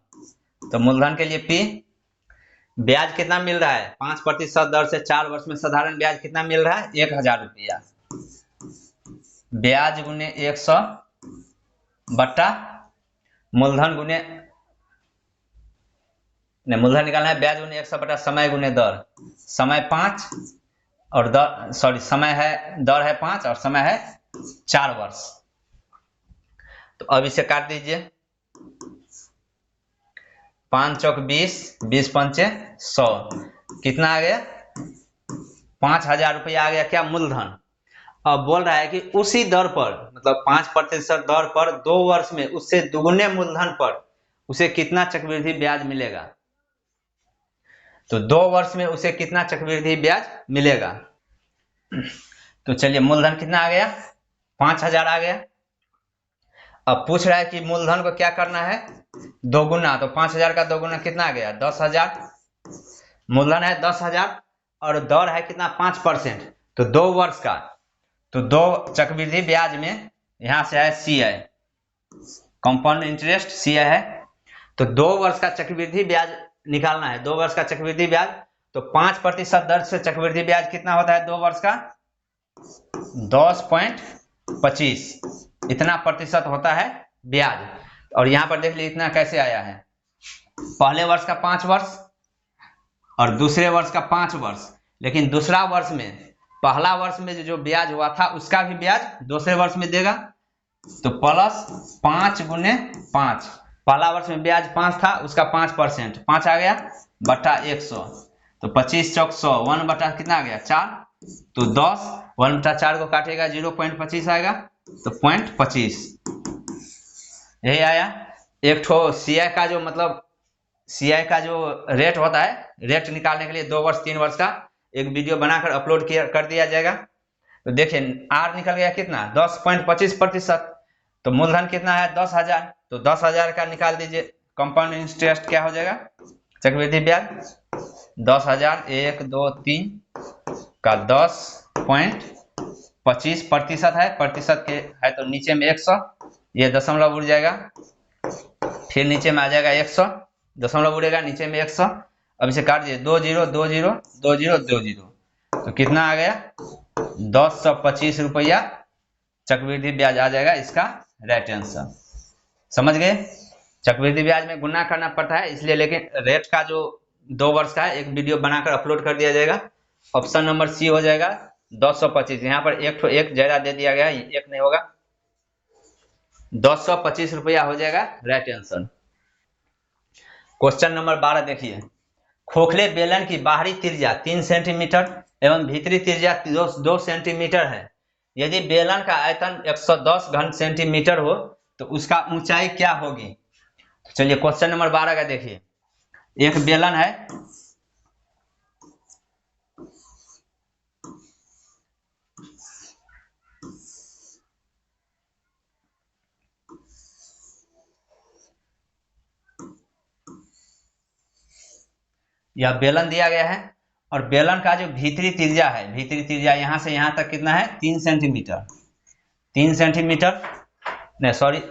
तो मूलधन के लिए P ब्याज कितना मिल रहा है 5% दर से 4 वर्ष में साधारण ब्याज कितना मिल रहा है 1000 रुपया। ब्याज गुने 100 बट्टा मूलधन गुने मूलधन निकालना है। ब्याज गुने 100 बटा समय गुने दर। समय 5 और दर समय है दर है 5 और समय है 4 वर्ष। तो अब इसे काट दीजिए 5 चौक 20 20 पंचे 100 कितना आ गया 5000 रुपया आ गया क्या मूलधन। अब बोल रहा है कि उसी दर पर मतलब 5% दर पर 2 वर्ष में उससे दुगुने मूलधन पर उसे कितना चक्रवृद्धि ब्याज मिलेगा। तो 2 वर्ष में उसे कितना चक्रवृद्धि ब्याज मिलेगा। तो चलिए मूलधन कितना आ गया 5000 आ गया। अब पूछ रहा है कि मूलधन को क्या करना है दोगुना। तो 5000 का दोगुना कितना आ गया 10000। मूलधन है 10000 और दर है कितना 5%। तो 2 वर्ष का तो 2 चक्रवृद्धि ब्याज में यहां से है CI कंपाउंड इंटरेस्ट CI है। तो 2 वर्ष का चक्रवृद्धि ब्याज निकालना है। 2 वर्ष का चक्रवृद्धि ब्याज तो 5% दर से चक्रवृद्धि ब्याज कितना होता है 2 वर्ष का 10.25 इतना प्रतिशत होता है ब्याज। और यहां पर देख लीजिए इतना कैसे आया है पहले वर्ष का 5 वर्ष और दूसरे वर्ष का 5 वर्ष। लेकिन दूसरा वर्ष में पहला वर्ष में जो ब्याज हुआ था उसका भी ब्याज दूसरे वर्ष में देगा। तो प्लस 5 गुने 5 पहला वर्ष में ब्याज 5 था उसका 5% 5 आ गया बटा 100। तो 25 चौक 100 1 बटा कितना आ गया 4 तो 10 1 बटा 4 को काटेगा 0.25 आएगा तो 0.25 यही आया। एक ठो CI का जो मतलब CI का जो रेट होता है रेट निकालने के लिए 2 वर्ष 3 वर्ष का एक वीडियो बनाकर अपलोड कर दिया जाएगा। तो देखिए R निकल गया कितना 10.25%। तो मूलधन कितना है 10000 तो 10000 का निकाल दीजिए कंपाउंड इंटरेस्ट क्या हो जाएगा चक्रवृद्धि ब्याज 10000 1 2 3 का 10.25% है। प्रतिशत के है तो नीचे में 100 ये दशमलव उड़ जाएगा फिर नीचे में आ जाएगा 100 दशमलव उड़ेगा नीचे में 100। अब इसे काट दीजिए 2 0 2 0 2 0 2 0 तो कितना आ गया 1025 रुपया चक्रवृद्धि ब्याज आ जाएगा इसका राइट आंसर। समझ गए। चक्रवृद्धि ब्याज में गुना करना पड़ता है इसलिए लेकिन रेट का जो 2 वर्ष का है एक वीडियो बनाकर अपलोड कर दिया जाएगा। ऑप्शन नंबर सी हो जाएगा 225। यहाँ पर एक ज्यादा दे दिया गया एक नहीं होगा 225 रुपया हो जाएगा राइट आंसर। क्वेश्चन नंबर 12 देखिए। खोखले बेलन की बाहरी त्रिज्या 3 सेंटीमीटर एवं भीतरी त्रिज्या 2 सेंटीमीटर है। यदि बेलन का आयतन 110 घन सेंटीमीटर हो तो उसका ऊंचाई क्या होगी। तो चलिए क्वेश्चन नंबर 12 का देखिए। एक बेलन है यह बेलन दिया गया है और बेलन का जो भीतरी त्रिज्या है भीतरी त्रिज्या यहां से यहां तक कितना है 3 सेंटीमीटर 3 सेंटीमीटर नहीं सॉरी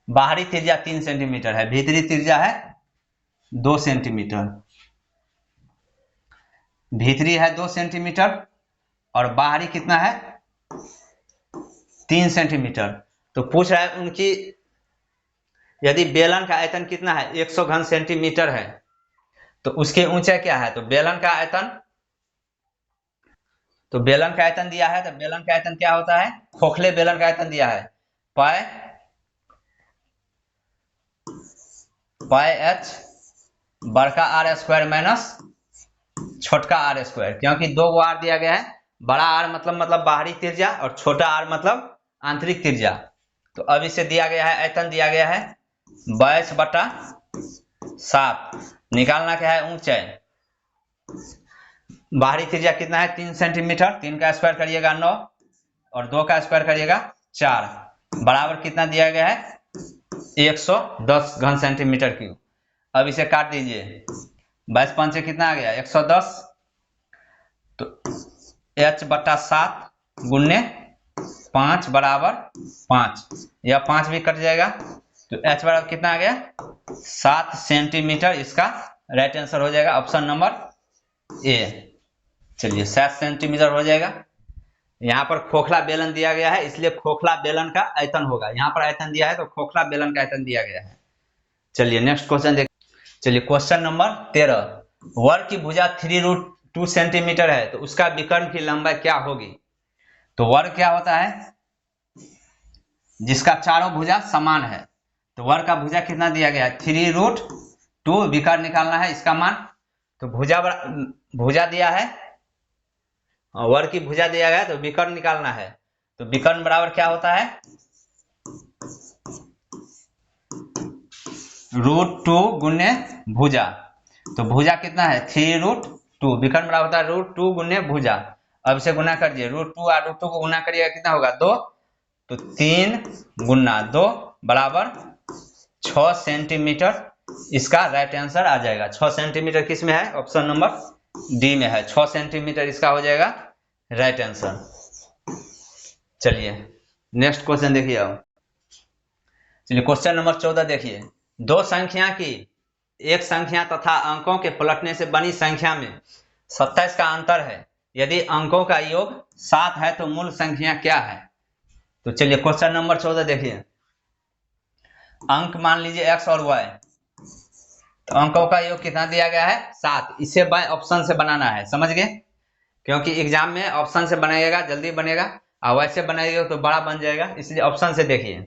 बाहरी त्रिज्या 3 सेंटीमीटर है भीतरी त्रिज्या है 2 सेंटीमीटर। भीतरी है 2 सेंटीमीटर और बाहरी कितना है 3 सेंटीमीटर। तो पूछ रहा है उनकी, यदि बेलन का आयतन कितना है 100 घन सेंटीमीटर है तो उसकी ऊंचाई क्या है। तो बेलन का आयतन दिया है, तो बेलन का आयतन क्या होता है, खोखले बेलन का आयतन दिया है पाई एच बड़का आर स्क्वायर माइनस छोटका आर स्क्वायर, क्योंकि दो गो आर दिया गया है, बड़ा आर मतलब बाहरी त्रिज्या और छोटा आर मतलब आंतरिक त्रिज्या। तो अब इसे दिया गया है, आयतन दिया गया है 22/7, निकालना क्या है ऊंचाई। बाहरी त्रिज्या कितना है 3 सेंटीमीटर, 3 का स्क्वायर करिएगा 9 और 2 का स्क्वायर करिएगा 4, बराबर कितना दिया गया है 110 घन सेंटीमीटर क्यूब। अब इसे काट दीजिए, 22 से कितना आ गया 110, तो h/7 गुन्ने 5 बराबर 5, यह 5 भी कट जाएगा, तो h बराबर कितना आ गया 7 सेंटीमीटर। इसका राइट आंसर हो जाएगा ऑप्शन नंबर ए। चलिए 7 सेंटीमीटर हो जाएगा। यहाँ पर खोखला बेलन दिया गया है, इसलिए खोखला बेलन का आयतन होगा, यहाँ पर आयतन दिया है तो खोखला बेलन का आयतन दिया गया है। चलिए नेक्स्ट क्वेश्चन देख। चलिए क्वेश्चन नंबर 13, वर्ग की भुजा 3√2 सेंटीमीटर है तो उसका विकर्ण की लंबाई क्या होगी। तो वर्ग क्या होता है, जिसका चारों भुजा समान है। तो वर्ग का भुजा कितना दिया गया है 3√2, विकर्ण निकालना है इसका मान। तो भुजा दिया है, वर्ग की भुजा दिया गया है तो विकर्ण निकालना है। तो विकर्ण बराबर क्या होता है √2 गुने भुजा। तो भुजा कितना है 3√2, विकर्ण बराबर होता है √2 गुने भुजा। अब इसे गुना कर दिए, √2 और √2 को गुना करिएगा कितना होगा 2, तो 3 गुना 2 बराबर 6 सेंटीमीटर। इसका राइट आंसर आ जाएगा। 6 सेंटीमीटर किस में है, ऑप्शन नंबर डी में है। 6 सेंटीमीटर इसका हो जाएगा राइट आंसर। चलिए नेक्स्ट क्वेश्चन देखिए। अब चलिए क्वेश्चन नंबर 14 देखिए, दो संख्या की एक संख्या तथा अंकों के पलटने से बनी संख्या में 27 का अंतर है, यदि अंकों का योग 7 है तो मूल संख्या क्या है। तो चलिए क्वेश्चन नंबर 14 देखिए, अंक मान लीजिए x और y, तो अंकों का योग कितना दिया गया है 7, इसे बाय ऑप्शन से बनाना है, समझ गए, क्योंकि एग्जाम में ऑप्शन से बनाइएगा जल्दी बनेगा और वैसे बनाइएगा तो बड़ा बन जाएगा, इसलिए ऑप्शन से देखिए।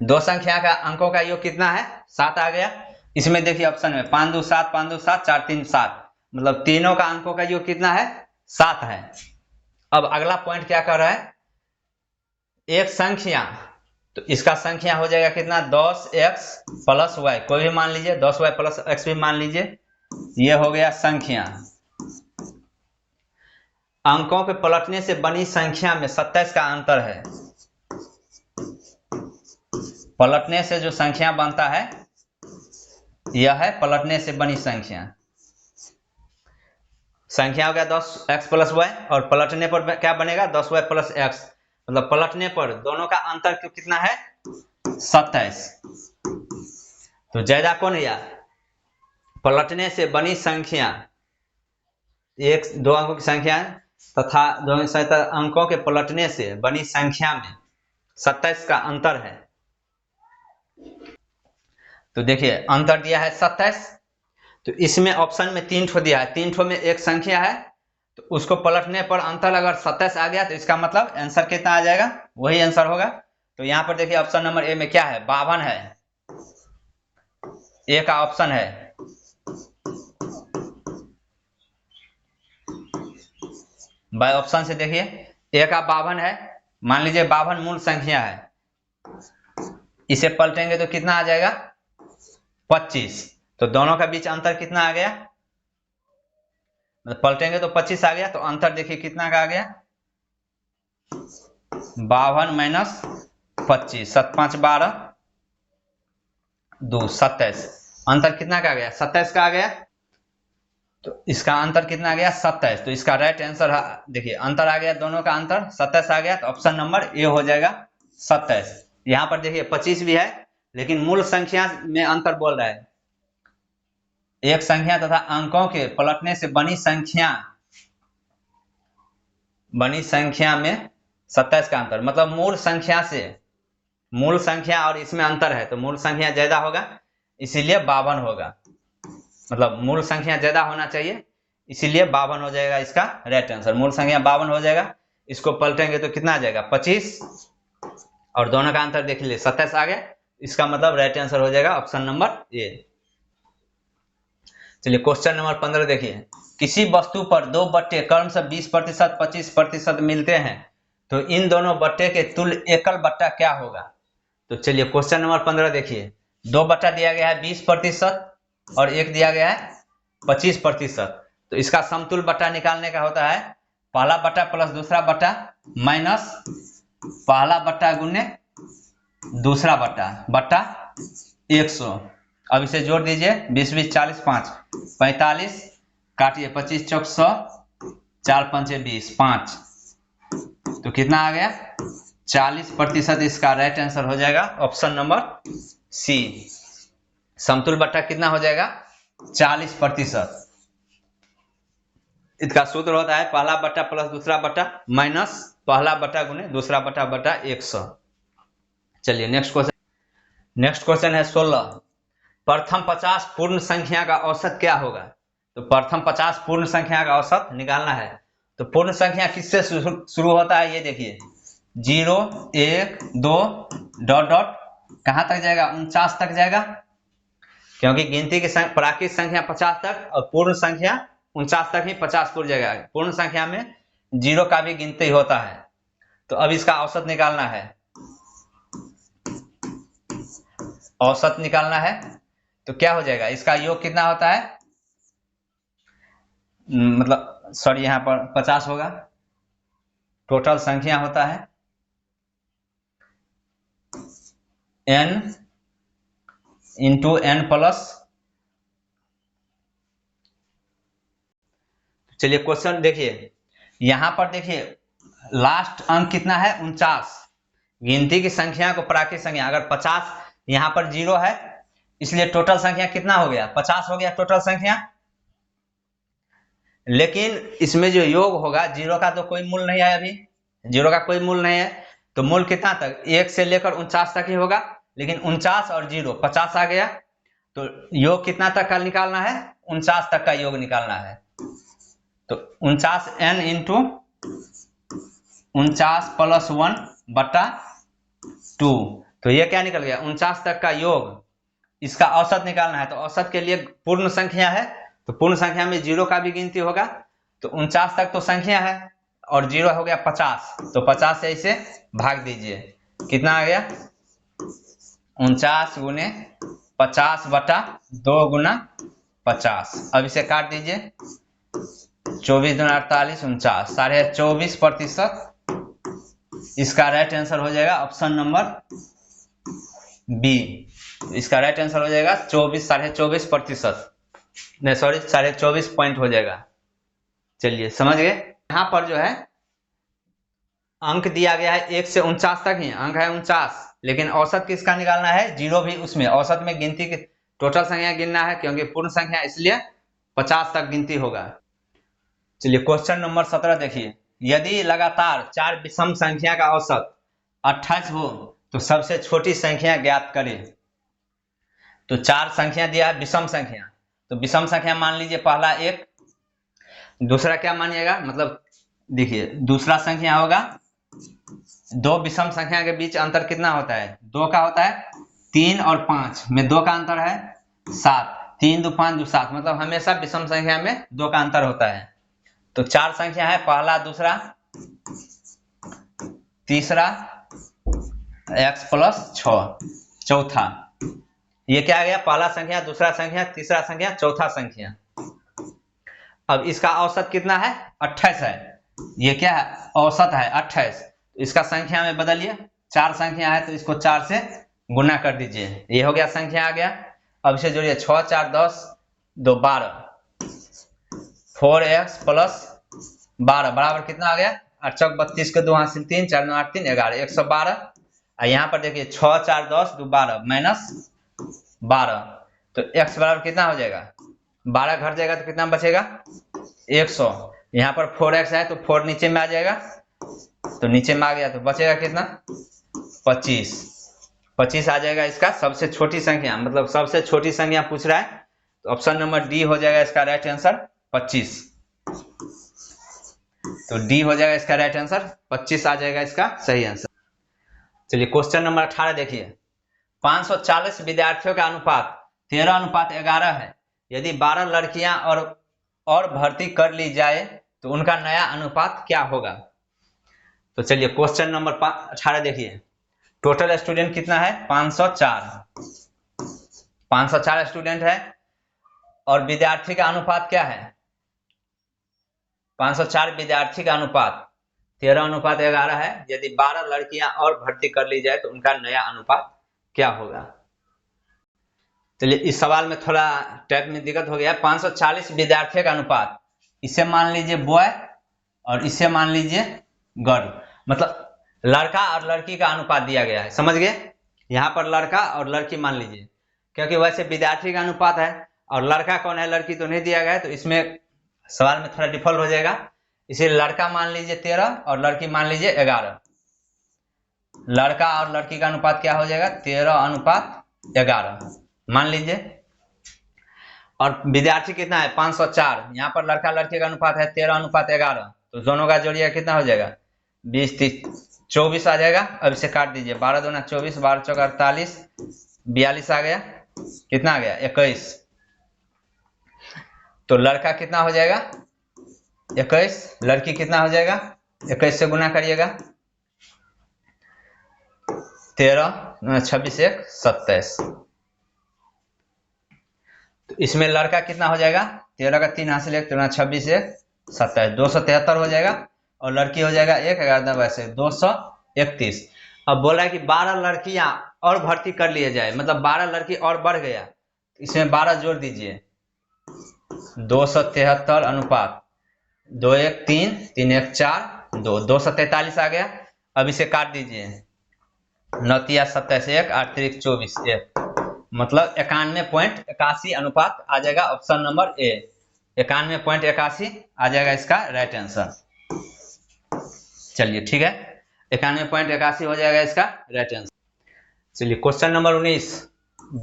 दो संख्या का अंकों का योग कितना है 7 आ गया, इसमें देखिए ऑप्शन में 5 2 7 5 2 7 4 3 7, मतलब तीनों का अंकों का योग कितना है 7 है। अब अगला पॉइंट क्या कर रहा है, एक संख्या, तो इसका संख्या हो जाएगा कितना 10x प्लस y, कोई भी मान लीजिए 10y प्लस x भी मान लीजिए, ये हो गया संख्या। अंकों के पलटने से बनी संख्या में 27 का अंतर है, पलटने से जो संख्या बनता है यह है पलटने से बनी संख्या। संख्या हो गया 10x प्लस y और पलटने पर क्या बनेगा 10y प्लस x, मतलब पलटने पर दोनों का अंतर कितना है 27। तो ज्यादा कौन है यार, पलटने से बनी संख्या, एक दो अंकों की संख्या तथा दो अंकों के पलटने से बनी संख्या में 27 का अंतर है। तो देखिए अंतर दिया है 27, तो इसमें ऑप्शन में 3 ठो दिया है, 3 ठो में एक संख्या है, तो उसको पलटने पर अंतर अगर 27 आ गया तो इसका मतलब आंसर कितना आ जाएगा, वही आंसर होगा। तो यहाँ पर देखिए ऑप्शन नंबर ए में क्या है 52 है, ए का ऑप्शन है। बाय ऑप्शन से देखिए ए का 52 है, मान लीजिए 52 मूल संख्या है, इसे पलटेंगे तो कितना आ जाएगा 25, तो दोनों का बीच अंतर कितना आ गया, पलटेंगे तो 25 आ गया, तो अंतर देखिए कितना का आ गया 52 माइनस 25, 7 5 12 2 27, अंतर कितना का आ गया 27 का आ गया, तो इसका अंतर कितना आ गया 27, तो इसका राइट आंसर देखिए अंतर आ गया, दोनों का अंतर 27 आ गया, तो ऑप्शन नंबर ए हो जाएगा 27। यहाँ पर देखिए 25 भी है लेकिन मूल संख्या में अंतर बोल रहा है, एक संख्या तथा अंकों के पलटने से बनी संख्या में 27 का अंतर, मतलब मूल संख्या से मूल संख्या और इसमें अंतर है, तो मूल संख्या ज्यादा होगा इसीलिए 52 होगा, मतलब मूल संख्या ज्यादा होना चाहिए इसीलिए 52 हो जाएगा इसका राइट आंसर। मूल संख्या 52 हो जाएगा, इसको पलटेंगे तो कितना आ जाएगा 25 और दोनों का अंतर देख लीजिए 27 आ गया, इसका मतलब राइट आंसर हो जाएगा ऑप्शन नंबर ए। चलिए क्वेश्चन नंबर 15 देखिए, किसी वस्तु पर दो बट्टे क्रमशः 20%, 25% मिलते हैं, तो इन दोनों बट्टे के तुल्य एकल बट्टा क्या होगा। तो चलिए क्वेश्चन नंबर 15 देखिए, दो बट्टा दिया गया है 20% और एक दिया गया है 25%, तो इसका समतुल्य बट्टा निकालने का होता है पहला बट्टा प्लस दूसरा बट्टा माइनस पहला बट्टा गुने दूसरा बट्टा बट्टा 100। अब इसे जोड़ दीजिए, 20 20 40 5 45, काटिए 25 चौक 100, 4 5 20 5, तो कितना आ गया 40%, इसका राइट आंसर हो जाएगा ऑप्शन नंबर सी। समतुल्य बट्टा कितना हो जाएगा 40%। इसका सूत्र होता है पहला बट्टा प्लस दूसरा बट्टा माइनस पहला बट्टा गुने दूसरा बट्टा बट्टा 100। चलिए नेक्स्ट क्वेश्चन है 16, प्रथम 50 पूर्ण संख्या का औसत क्या होगा। तो प्रथम 50 पूर्ण संख्या का औसत निकालना है, तो पूर्ण संख्या किससे शुरू होता है, ये देखिए 0 1 2 डॉट डॉट कहां तक जाएगा 49 तक जाएगा, क्योंकि गिनती की प्राकृत संख्या 50 तक और पूर्ण संख्या 49 तक ही 50 पूर्ण जाएगा। पूर्ण संख्या में 0 का भी गिनती होता है, तो अब इसका औसत निकालना है, औसत निकालना है तो क्या हो जाएगा, इसका योग कितना होता है, मतलब सॉरी यहां पर 50 होगा, टोटल संख्या होता है n इंटू n प्लस। चलिए क्वेश्चन देखिए, यहां पर देखिए लास्ट अंक कितना है 49, गिनती की संख्या को प्राकृत संख्या, अगर 50 यहां पर 0 है इसलिए टोटल संख्या कितना हो गया 50 हो गया टोटल संख्या, लेकिन इसमें जो योग होगा 0 का तो कोई मूल नहीं है, अभी 0 का कोई मूल नहीं है, तो मूल कितना तक 1 से लेकर 49 तक ही होगा, लेकिन 49 और 0 50 आ गया, तो योग कितना तक का निकालना है 49 तक का योग निकालना है, तो 49 n इंटू 49 प्लस 1 बट्टा 2, तो ये क्या निकल गया 49 तक का योग, इसका औसत निकालना है, तो औसत के लिए पूर्ण संख्या है, तो पूर्ण संख्या में 0 का भी गिनती होगा, तो 49 तक तो संख्या है और 0 हो गया 50, तो 50 से इसे भाग दीजिए, कितना आ गया 49 गुने 50 बटा 2 गुना 50। अब इसे काट दीजिए, 24 दूना 48 49, 24.5%, इसका राइट आंसर हो जाएगा ऑप्शन नंबर बी। इसका राइट आंसर हो जाएगा 24.5%, नहीं सॉरी 24.5 पॉइंट हो जाएगा। चलिए समझ गए, यहाँ पर जो है अंक दिया गया है 1 से 49 तक ही अंक है 49, लेकिन औसत किसका निकालना है 0 भी उसमें, औसत में गिनती की टोटल संख्या गिनना है, क्योंकि पूर्ण संख्या इसलिए 50 तक गिनती होगा। चलिए क्वेश्चन नंबर 17 देखिए, यदि लगातार 4 विषम संख्या का औसत 28 हो तो सबसे छोटी संख्या ज्ञात करें। तो 4 संख्या दिया है विषम संख्या, तो विषम संख्या मान लीजिए पहला 1, दूसरा क्या मानिएगा, मतलब देखिए दूसरा संख्या होगा, 2 विषम संख्या के बीच अंतर कितना होता है 2 का होता है, 3 और 5 में 2 का अंतर है 7, 3 2 5 2 7, मतलब हमेशा विषम संख्या में 2 का अंतर होता है। तो 4 संख्या है पहला दूसरा तीसरा x प्लस 6 चौथा, ये क्या आ गया पहला संख्या दूसरा संख्या तीसरा संख्या चौथा संख्या। अब इसका औसत कितना है 28 है, ये क्या है औसत है 28, इसका संख्या में बदलिए, 4 संख्या है तो इसको 4 से गुना कर दीजिए, ये हो गया संख्या आ गया। अब इसे जोड़िए 6 4 10 2 12, 4x प्लस 12 बराबर कितना आ गया 8 चौक 32 के 2 हासिल 3 4 9 8 3 11 112। यहाँ पर देखिए 6 4 10 2 12 माइनस 12, तो x बराबर कितना हो जाएगा 12 घट जाएगा तो कितना बचेगा 100। यहाँ पर 4x है तो 4 नीचे में आ जाएगा, तो नीचे में आ गया तो बचेगा कितना 25, 25 आ जाएगा इसका सबसे छोटी संख्या, मतलब सबसे छोटी संख्या पूछ रहा है, तो ऑप्शन नंबर डी हो जाएगा इसका राइट आंसर 25। तो डी हो जाएगा इसका राइट आंसर, 25 आ जाएगा इसका सही आंसर। चलिए क्वेश्चन नंबर 18 देखिए, 540 विद्यार्थियों का अनुपात 13:11 है। यदि 12 लड़कियां और भर्ती कर ली जाए तो उनका नया अनुपात क्या होगा। तो चलिए क्वेश्चन नंबर 18 देखिए, टोटल स्टूडेंट कितना है 504 स्टूडेंट है और विद्यार्थी का अनुपात क्या है 504 विद्यार्थी का अनुपात 13:11 है। यदि 12 लड़कियां और भर्ती कर ली जाए तो उनका नया अनुपात क्या होगा। चलिए इस सवाल में थोड़ा टाइप में दिक्कत हो गया। 540 विद्यार्थियों का अनुपात, इसे मान लीजिए बॉय और इसे मान लीजिए गर्ल, मतलब लड़का और लड़की का अनुपात दिया गया है, समझ गए। यहाँ पर लड़का और लड़की मान लीजिए, क्योंकि वैसे विद्यार्थी का अनुपात है और लड़का कौन है लड़की तो नहीं दिया गया है, तो इसमें सवाल में थोड़ा डिफॉल्ट हो जाएगा। इसे लड़का मान लीजिए 13 और लड़की मान लीजिए 11। लड़का और लड़की का अनुपात क्या हो जाएगा 13:11 मान लीजिए। और विद्यार्थी कितना है 504, यहाँ पर लड़का लड़की का अनुपात है 13:11, तो दोनों का जोड़िया कितना हो जाएगा 20 30 24 आ जाएगा। अब इसे काट दीजिए, 12 दूना 24, 12 चौका 48, 42 आ गया, कितना आ गया 21। तो लड़का कितना हो जाएगा 21, लड़की कितना हो जाएगा 21 से गुना करिएगा, 13 26 1 27। तो इसमें लड़का कितना हो जाएगा 13 का 3 हासिल 1 13 26 1 27 273 हो जाएगा और लड़की हो जाएगा 1 11 वैसे 231। अब बोल रहा है कि 12 लड़कियां और भर्ती कर लिए जाए, मतलब 12 लड़की और बढ़ गया, इसमें 12 जोड़ दीजिए 273 अनुपात 2 1 3 3 1 4 2 243 आ गया। अब इसे काट दीजिए, 9 3 27 1 8 3 24 1, मतलब 91.81 अनुपात आ जाएगा ऑप्शन नंबर ए, 91.81 आ जाएगा इसका राइट आंसर। चलिए ठीक है, 91.81 हो जाएगा इसका राइट आंसर। चलिए क्वेश्चन नंबर 19,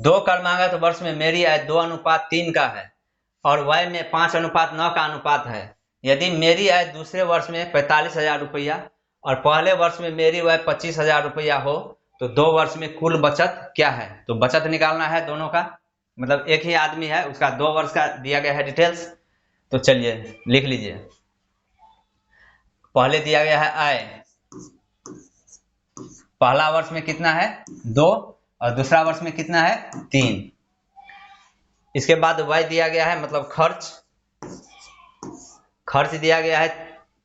2 क्रमागत वर्ष में मेरी आय 2:3 का है और वय में 5:9 का अनुपात है। यदि मेरी आय दूसरे वर्ष में 45,000 रुपया और पहले वर्ष में मेरी आय 25,000 रुपया हो तो 2 वर्ष में कुल बचत क्या है। तो बचत निकालना है दोनों का, मतलब एक ही आदमी है उसका 2 वर्ष का दिया गया है डिटेल्स। तो चलिए लिख लीजिए, पहले दिया गया है आय, पहला वर्ष में कितना है 2 और दूसरा वर्ष में कितना है 3। इसके बाद वाई दिया गया है, मतलब खर्च दिया गया है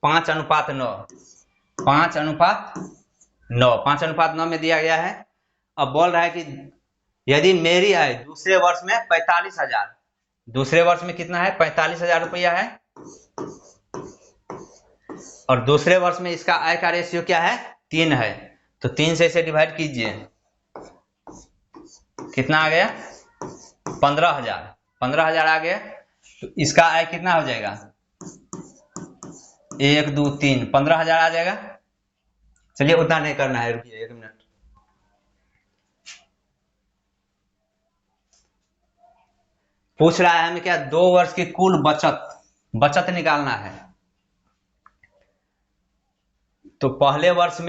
5:9 5:9 में दिया गया है। अब बोल रहा है कि यदि मेरी आय दूसरे वर्ष में 45,000, दूसरे वर्ष में कितना है 45,000 रुपया है और दूसरे वर्ष में इसका आय का रेशियो क्या है 3 है, तो 3 से इसे डिवाइड कीजिए, कितना आ गया 15,000 आ गया। तो इसका आय कितना हो जाएगा 1 2 3 15,000 आ जाएगा। चलिए उतना नहीं करना है, रुकिए 1 मिनट। पूछ रहा है हमें क्या 2 वर्ष की कुल बचत निकालना है। तो पहले वर्ष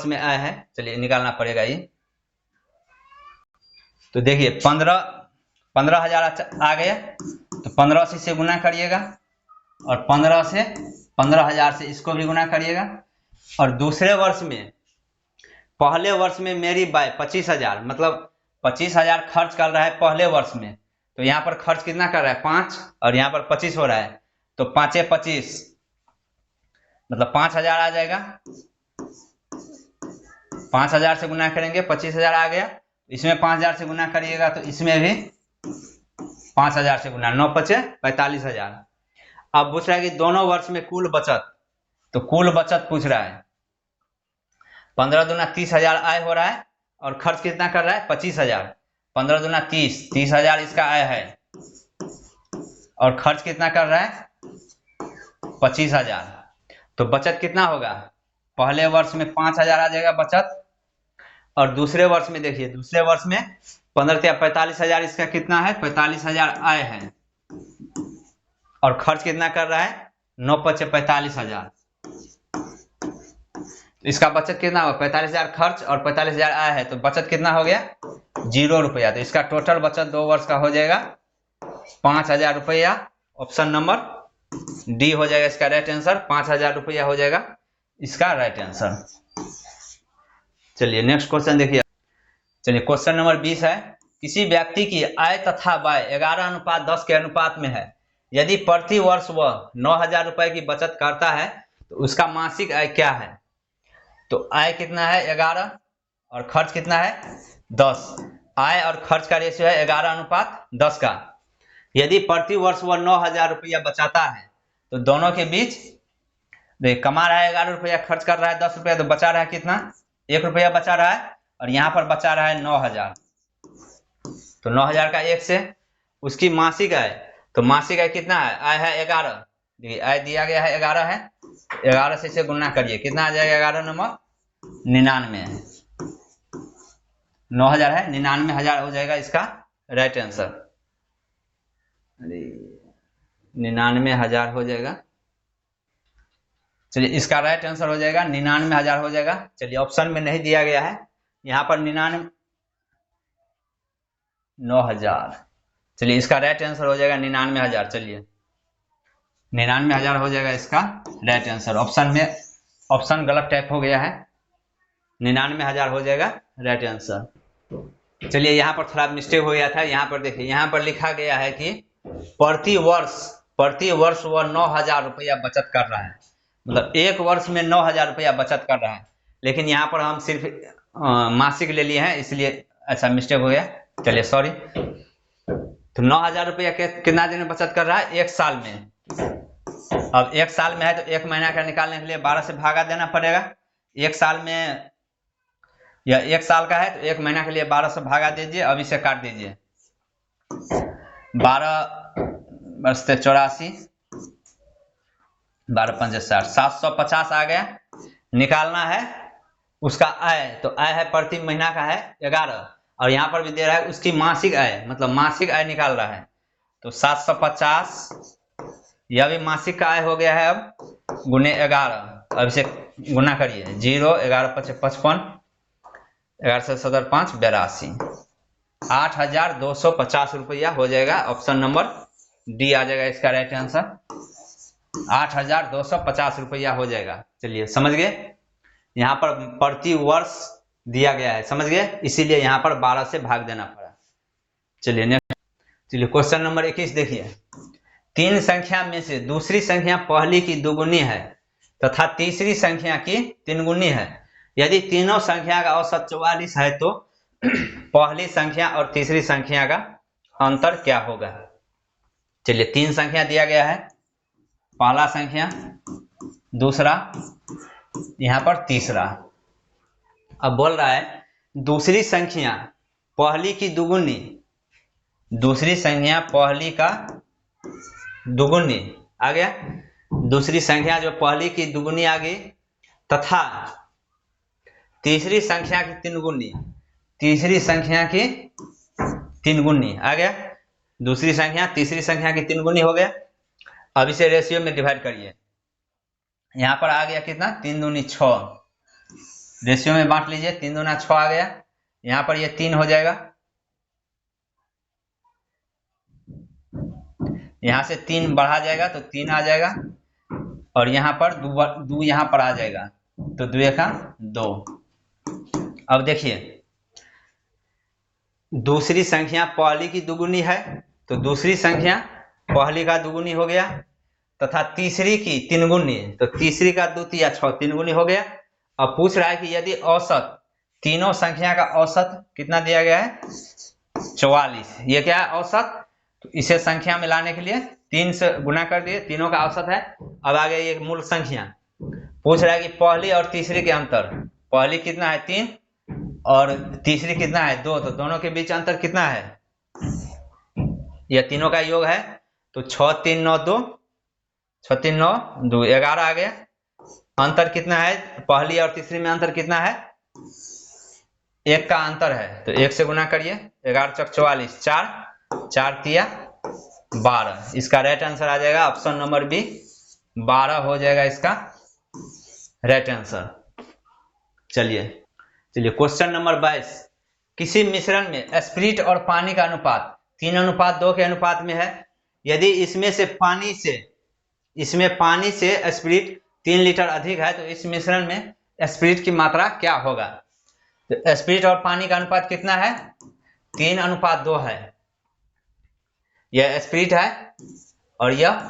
में आया है, चलिए निकालना पड़ेगा ये। तो देखिए 15,000 आ गया, तो 15 से इसे गुना करिएगा और 15,000 से इसको भी गुना करिएगा। और दूसरे वर्ष में, पहले वर्ष में मेरी बाय 25,000, मतलब 25,000 खर्च कर रहा है पहले वर्ष में, तो यहाँ पर खर्च कितना कर रहा है 5 और यहाँ पर 25 हो रहा है, तो 5 25 मतलब 5,000 आ जाएगा। 5,000 से गुना करेंगे 25,000 आ गया, इसमें 5,000 से गुना करिएगा तो इसमें भी 5,000 से गुना, 9 5 45,000। अब पूछ रहा है कि दोनों वर्ष में कुल बचत, तो कुल बचत पूछ रहा है 15 दूना 30,000 आय हो रहा है और खर्च कितना कर रहा है 25,000, 15 दूना 30,000 इसका आय है और खर्च कितना कर रहा है 25,000, तो बचत कितना होगा पहले वर्ष में 5,000 आ जाएगा बचत, और दूसरे वर्ष में देखिए, दूसरे वर्ष में 15 या 45,000, इसका कितना है 45,000 आय है, और खर्च कितना कर रहा है 9 × 45,000, इसका बचत कितना होगा 45,000 खर्च और 45,000 आय है, तो बचत कितना हो गया 0 रुपया। तो इसका टोटल बचत 2 वर्ष का हो जाएगा 5,000 रुपया। ऑप्शन नंबर डी हो जाएगा इसका राइट आंसर, 5,000 रुपया हो जाएगा इसका राइट आंसर। चलिए नेक्स्ट क्वेश्चन देखिए। चलिए क्वेश्चन नंबर 20 है, किसी व्यक्ति की आय तथा व्यय 11:10 के अनुपात में है। यदि प्रति वर्ष वह 9,000 रुपए की बचत करता है तो उसका मासिक आय क्या है। तो आय कितना है 11 और खर्च कितना है 10। आय और खर्च का रेशियो है 11:10 का। यदि प्रति वर्ष वह 9,000 रुपया बचाता है तो दोनों के बीच, देख कमा रहा है 11 रुपया, खर्च कर रहा है 10 रुपया, तो बचा रहा है कितना 1 रुपया बचा रहा है, और यहाँ पर बचा रहा है 9,000। तो 9,000 का 1 से उसकी मासिक आय, तो मासिक आय कितना है, आय है 11, देखिए आय दिया गया है 11 है, 11 से इसे गुणा करिए, कितना आ जाएगा 11 नंबर 99 है, 9,000 है 99,000 हो जाएगा इसका राइट आंसर। 99,000 हो जाएगा। चलिए इसका राइट आंसर हो जाएगा 99,000 हो जाएगा। चलिए ऑप्शन में नहीं दिया गया है यहाँ पर 9,000। चलिए इसका राइट आंसर हो जाएगा 99,000। चलिए 99,000 हो जाएगा इसका राइट आंसर। ऑप्शन में ऑप्शन गलत टाइप हो गया है, 99,000 हो जाएगा राइट आंसर। चलिए यहाँ पर थोड़ा मिस्टेक हो गया था, यहाँ पर देखिए, यहाँ पर लिखा गया है कि प्रति वर्ष वह 9,000 रुपया बचत कर रहा है, मतलब एक वर्ष में 9,000 रुपया बचत कर रहा है, लेकिन यहाँ पर हम सिर्फ मासिक ले लिए हैं, इसलिए अच्छा मिस्टेक हो गया। चलिए सॉरी। तो 9,000 रुपया कितना दिन में बचत कर रहा है, 1 साल में। अब 1 साल में है तो 1 महीना का निकालने के लिए 12 से भागा देना पड़ेगा। 1 साल में या 1 साल का है तो 1 महीना के लिए 12 से भागा दीजिए, अब इसे काट दीजिए, 12 बचते 84, 12 × 5 = 60, 750 आ गया। निकालना है उसका आय, तो आय है प्रति महीना का है 11, और यहाँ पर भी दे रहा है उसकी मासिक आय, मतलब मासिक आय निकाल रहा है, तो 750 यह भी मासिक का आय हो गया है, अब गुने 11, अब इसे गुना करिए, 0 11 × 5 = 55, 11 से 7 5 82, 8,250 रुपया हो जाएगा। ऑप्शन नंबर डी आ जाएगा इसका राइट आंसर, 8,250 रुपया हो जाएगा। चलिए समझ गए, यहाँ पर प्रति वर्ष दिया गया है, समझ गए, इसीलिए यहाँ पर 12 से भाग देना पड़ा। चलिए नेक्स्ट। चलिए क्वेश्चन नंबर 21 देखिए, 3 संख्या में से दूसरी संख्या पहली की दुगुनी है तथा तीसरी संख्या की 3 गुनी है। यदि तीनों संख्या का औसत 44 है तो पहली संख्या और तीसरी संख्या का अंतर क्या होगा। चलिए 3 संख्या दिया गया है, पहला संख्या, दूसरा, यहाँ पर तीसरा। अब बोल रहा है दूसरी संख्या पहली की दुगुनी, दूसरी संख्या पहली का दुगुनी आ गया, दूसरी संख्या जो पहली की दुगुनी आ गई, तथा तीसरी संख्या की 3 गुनी, तीसरी संख्या की 3 गुनी आ गया, दूसरी संख्या तीसरी संख्या की 3 गुनी हो गया। अब इसे रेशियो में डिवाइड करिए, यहाँ पर आ गया कितना 3 दूनी 6, रेशियो में बांट लीजिए, 3 दूना 6 आ गया, यहाँ पर ये 3 हो जाएगा, यहाँ से 3 बढ़ा जाएगा तो 3 आ जाएगा, और यहाँ पर 2 यहाँ पर आ जाएगा, तो 2 का 2। अब देखिए दूसरी संख्या पहली की दुगुनी है तो दूसरी संख्या पहली का दुगुनी हो गया, तथा तीसरी की 3 गुनी, तो तीसरी का 2 × 6 3 गुनी हो गया। अब पूछ रहा है कि यदि औसत, तीनों संख्या का औसत कितना दिया गया है 44, ये क्या है औसत, तो इसे संख्या में लाने के लिए 3 से गुना कर दिए, तीनों का औसत है। अब आ गया ये मूल संख्या, पूछ रहा है कि पहली और तीसरी के अंतर, पहली कितना है 3 और तीसरी कितना है 2, तो दोनों के बीच अंतर कितना है, यह तीनों का योग है, तो 6 3 9 2, 6 3 9 2 11 आ गया, अंतर कितना है, पहली और तीसरी में अंतर कितना है, 1 का अंतर है, तो 1 से गुना करिए, 11 चौक 44, 4 4 तिया 12। इसका राइट आंसर आ जाएगा ऑप्शन नंबर बी, 12 हो जाएगा इसका राइट आंसर। चलिए क्वेश्चन नंबर 22, किसी मिश्रण में स्पिरिट और पानी का अनुपात 3:2 के अनुपात में है। यदि इसमें पानी से स्पिरिट 3 लीटर अधिक है तो इस मिश्रण में स्पिरिट की मात्रा क्या होगा। तो स्पिरिट और पानी का अनुपात कितना है, 3:2 है। यह स्पिरिट है और यह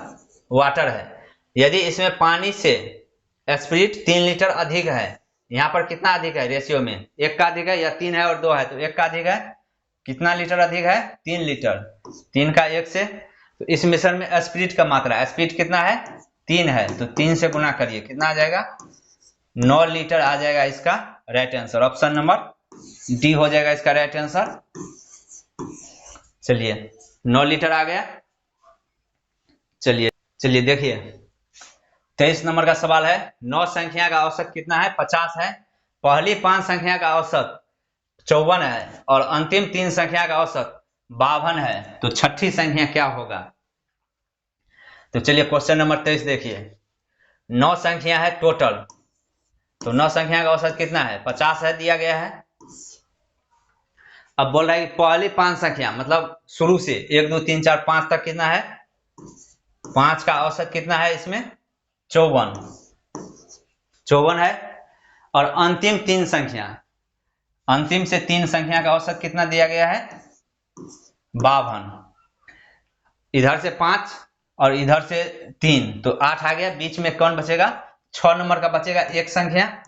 वाटर है। यदि इसमें पानी से स्पिरिट 3 लीटर अधिक है, यहाँ पर कितना अधिक है रेशियो में, 1 का अधिक है या 3 है और 2 है, तो 1 का अधिक है, कितना लीटर अधिक है, 3 लीटर, 3 का 1 से, तो इस मिश्रण में स्पिरिट का मात्रा, स्पिरिट कितना है, 3 है, तो 3 से गुना करिए, कितना आ जाएगा, 9 लीटर आ जाएगा इसका right answer. Option number D हो जाएगा इसका राइट आंसर। चलिए 9 लीटर आ गया। चलिए देखिए 23 नंबर का सवाल है, 9 संख्या का औसत कितना है, 50 है। पहली 5 संख्या का औसत 54 है और अंतिम 3 संख्या का औसत 52 है, तो छठी संख्या क्या होगा। तो चलिए क्वेश्चन नंबर 23 देखिए, 9 संख्या है टोटल, तो 9 संख्या का औसत कितना है, 50 है, दिया गया है। अब बोल रहा है कि पहली 5 संख्या मतलब शुरू से 1 2 3 4 5 तक कितना है, 5 का औसत कितना है इसमें, 54 है। और अंतिम 3 संख्या, अंतिम से 3 संख्या का औसत कितना दिया गया है, 52। इधर से 5 और इधर से 3, तो 8 आ गया, बीच में कौन बचेगा, 6 नंबर का बचेगा एक संख्या,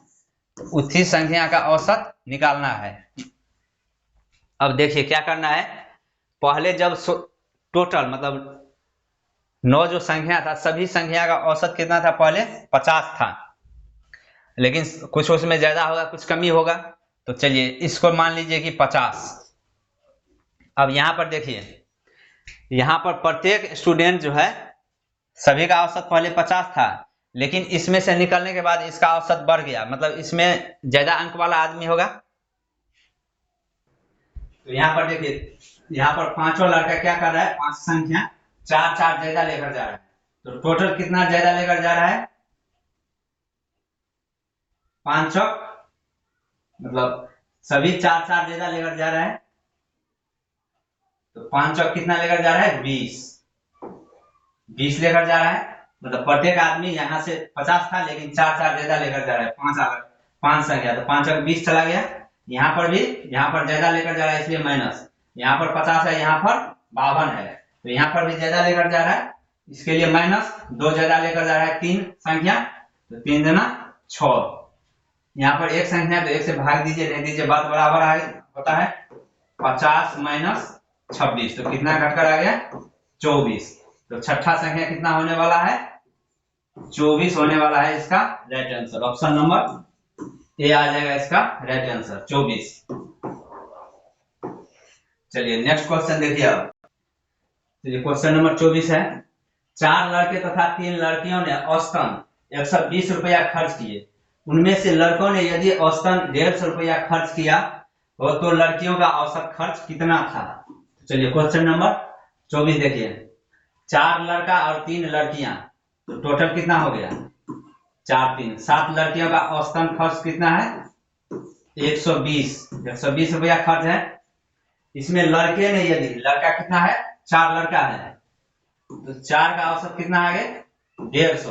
उसी संख्या का औसत निकालना है। अब देखिए क्या करना है, पहले जब टोटल मतलब 9 जो संख्या था, सभी संख्या का औसत कितना था, पहले 50 था, लेकिन कुछ उसमें ज्यादा होगा कुछ कमी होगा, तो चलिए इसको मान लीजिए कि 50। अब यहाँ पर देखिए, यहाँ पर प्रत्येक स्टूडेंट जो है सभी का औसत पहले 50 था, लेकिन इसमें से निकलने के बाद इसका औसत बढ़ गया, मतलब इसमें ज्यादा अंक वाला आदमी होगा। तो यहाँ पर देखिए, यहाँ पर पांचों लड़का क्या कर रहा है, 5 संख्या 4 4 ज्यादा लेकर जा रहा है, तो टोटल कितना ज्यादा लेकर जा रहा है, 5 चौक मतलब सभी 4 4 ज्यादा लेकर जा रहा है, तो 5 चौक कितना लेकर जा रहा है, 20 लेकर जा रहा है, मतलब प्रत्येक आदमी यहाँ से 50 था लेकिन 4 4 ज्यादा लेकर जा रहा है, 5 संख्या, तो 5 चौक 20 चला गया। यहाँ पर भी, यहाँ पर ज्यादा लेकर जा रहा है इसलिए माइनस, यहाँ पर 50 है, यहाँ पर 52 है, तो यहाँ पर भी ज्यादा लेकर जा रहा है, इसके लिए माइनस, 2 ज्यादा लेकर जा रहा है 3 संख्या, तो 3 देना 6, यहाँ पर एक संख्या तो 1 से भाग दीजिए, दे दीजिए, बात बराबर होता है, 50 माइनस 26, तो कितना घटकर आ गया, 24, तो छठा संख्या कितना होने वाला है, 24 होने वाला है इसका right answer. Option number A आ जाएगा इसका राइट आंसर, 24। चलिए नेक्स्ट क्वेश्चन देखिए। अब चलिए क्वेश्चन नंबर 24 है, 4 लड़के तथा 3 लड़कियों ने औसतन 120 रुपया खर्च किए, उनमें से लड़कों ने यदि औसतन 150 रुपया खर्च किया हो तो लड़कियों का औसत खर्च कितना था। चलिए क्वेश्चन नंबर 24 देखिए, 4 लड़का और 3 लड़कियां, तो टोटल कितना हो गया, 4 3 7 लड़कियों का औसतन खर्च कितना है, 120 रुपया खर्च है। इसमें लड़के ने यदि, लड़का कितना है, 4 लड़का है, तो 4 का औसत कितना आ गया, 150,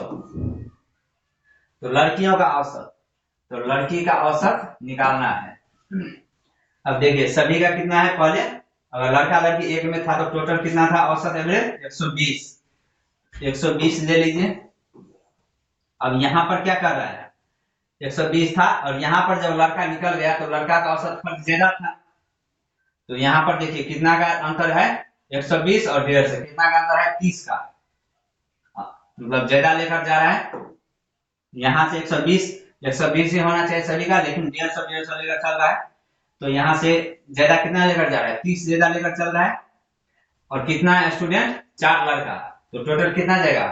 तो लड़कियों का औसत, तो लड़की का औसत निकालना है। अब देखिए सभी का कितना है, पहले अगर लड़का लड़की एक में था तो टोटल कितना था औसत एवरेज, 120 ले लीजिए। अब यहाँ पर क्या कर रहा है, 120 था और यहाँ पर जब लड़का निकल गया तो लड़का का औसत खर्च ज्यादा था, तो यहाँ पर देखिए कितना का अंतर है, 120 और 150, कितना का अंतर है, 30 का, मतलब ज्यादा लेकर जा रहा है। यहाँ से 120 ही होना चाहिए सभी का, लेकिन 150 लेकर चल रहा है, तो यहाँ से ज्यादा कितना लेकर जा रहा है, 30 ज्यादा लेकर चल रहा है। और कितना है स्टूडेंट, 4 लड़का, तो टोटल कितना जाएगा,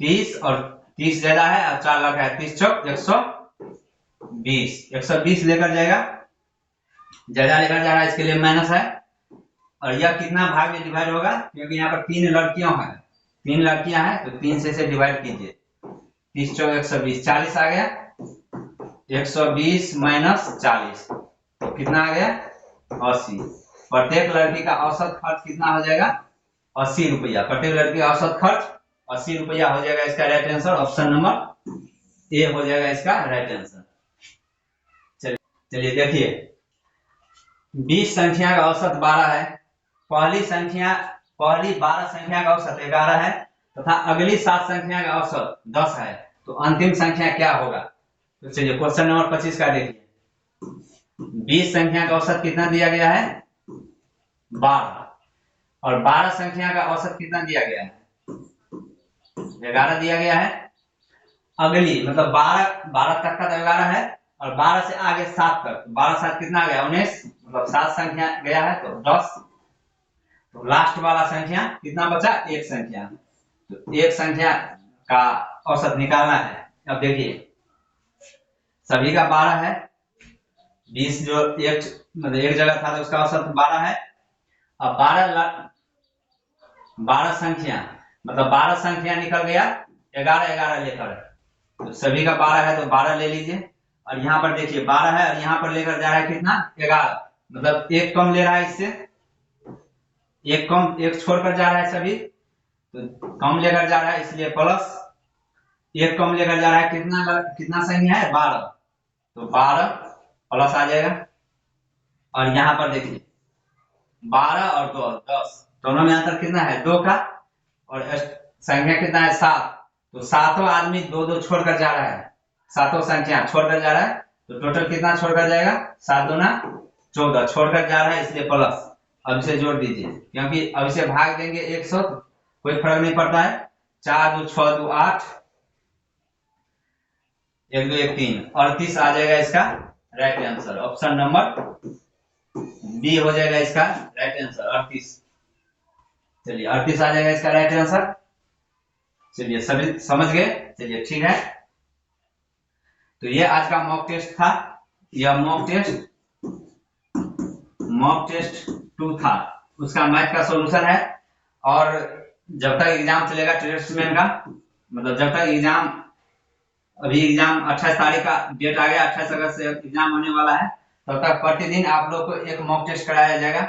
30 और 30 ज्यादा है और 4 लड़का है, 30 चौक 120, 120 लेकर जाएगा, ज्यादा लेकर जा रहा है इसके लिए माइनस है। और यह कितना भाग में डिवाइड होगा, क्योंकि यहाँ पर 3 लड़कियां हैं, 3 लड़कियां हैं, तो 3 से इसे डिवाइड कीजिए, 30 चौक 120, 40 आ गया, 120 माइनस 40 तो कितना आ गया 80। प्रत्येक लड़की का औसत खर्च कितना हो जाएगा 80 रुपया, प्रत्येक लड़की का औसत खर्च 80 रुपया हो जाएगा। इसका राइट आंसर ऑप्शन नंबर ए हो जाएगा इसका राइट आंसर। चलिए देखिए, 20 संख्या का औसत 12 है, पहली 12 संख्या का औसत 11 है तथा अगली 7 संख्या का औसत 10 है, तो अंतिम संख्या क्या होगा। तो चलिए क्वेश्चन नंबर 25 का देखिए, 20 संख्या का औसत कितना दिया गया है 12 और 12 संख्या का औसत कितना दिया गया है 11 दिया गया है। अगली मतलब 12 तक का तो 11 है और 12 से आगे 7 तक, 12 7 कितना आ गया 19, मतलब 7 संख्या गया है तो 10, तो लास्ट वाला संख्या कितना बचा एक संख्या, तो एक संख्या का औसत निकालना है। अब देखिए सभी का 12 है, 20 जो एक मतलब एक जगह था तो उसका औसत 12 है। अब 12 संख्या मतलब 12 संख्या निकल गया 11 लेकर, तो सभी का 12 है तो 12 ले लीजिए। और यहाँ पर देखिए 12 है और यहाँ पर लेकर जा रहा है कितना 11, मतलब एक कम ले रहा है इससे, एक कम एक छोड़कर जा रहा है सभी, तो कम लेकर जा रहा है इसलिए प्लस, एक कम लेकर जा रहा है कितना संख्या है 12, तो 12 प्लस आ जाएगा। और यहाँ पर देखिए 12 और 2 10, दोनों में अंतर कितना है 2 का, और संख्या कितना है 7, तो सातों आदमी 2 छोड़कर जा रहा है, सातों संख्या छोड़कर जा रहा है, तो टोटल कितना छोड़कर जाएगा 7 दूना 14 छोड़कर जा रहा है इसलिए प्लस। अब इसे जोड़ दीजिए, क्योंकि अब इसे भाग देंगे 100 तो कोई फर्क नहीं पड़ता है, 4 2 6 2 8, 1 2 1 3, 38 आ जाएगा इसका right answer, option number B हो जाएगा इसका राइट आंसर 38। चलिए 38 आ जाएगा इसका राइट आंसर। चलिए सभी समझ गए, चलिए ठीक है। तो ये आज का मॉक टेस्ट था, यह मॉक टेस्ट 2 था, उसका मैथ का सॉल्यूशन है। और जब तक एग्जाम चलेगा ट्रेड्समैन का, मतलब जब तक एग्जाम, अभी एग्जाम 28 तारीख का डेट आ गया, 28 अगस्त से एग्जाम होने वाला है, तब तक प्रतिदिन आप लोग को एक मॉक टेस्ट कराया जाएगा।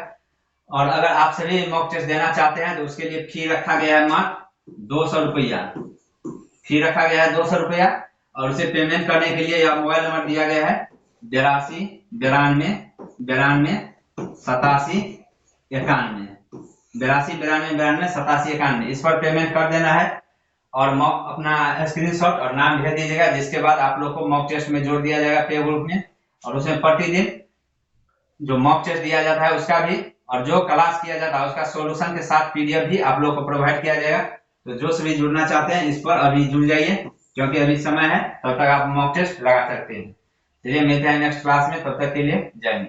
और अगर आप सभी मॉक टेस्ट देना चाहते हैं तो उसके लिए फी रखा गया है मात्र 200 रुपया, फी रखा गया है 200 रुपया। और उसे पेमेंट करने के लिए यह मोबाइल नंबर दिया गया है 82 92 92 87 91, 82 92 92 87 91, इस पर पेमेंट कर देना है और अपना स्क्रीनशॉट और नाम भेज दीजिएगा, जिसके बाद आप लोग को मॉक टेस्ट में जोड़ दिया जाएगा पे ग्रुप में। और उसमें प्रतिदिन जो मॉक टेस्ट दिया जाता है उसका भी और जो क्लास किया जाता है उसका सॉल्यूशन के साथ पीडीएफ भी आप लोग को प्रोवाइड किया जाएगा। तो जो सभी जुड़ना चाहते हैं इस पर अभी जुड़ जाइए, क्योंकि अभी समय है, तब तक आप मॉक टेस्ट लगा सकते हैं। चलिए मिलते हैं नेक्स्ट क्लास में, तब तक के लिए जय हिंद।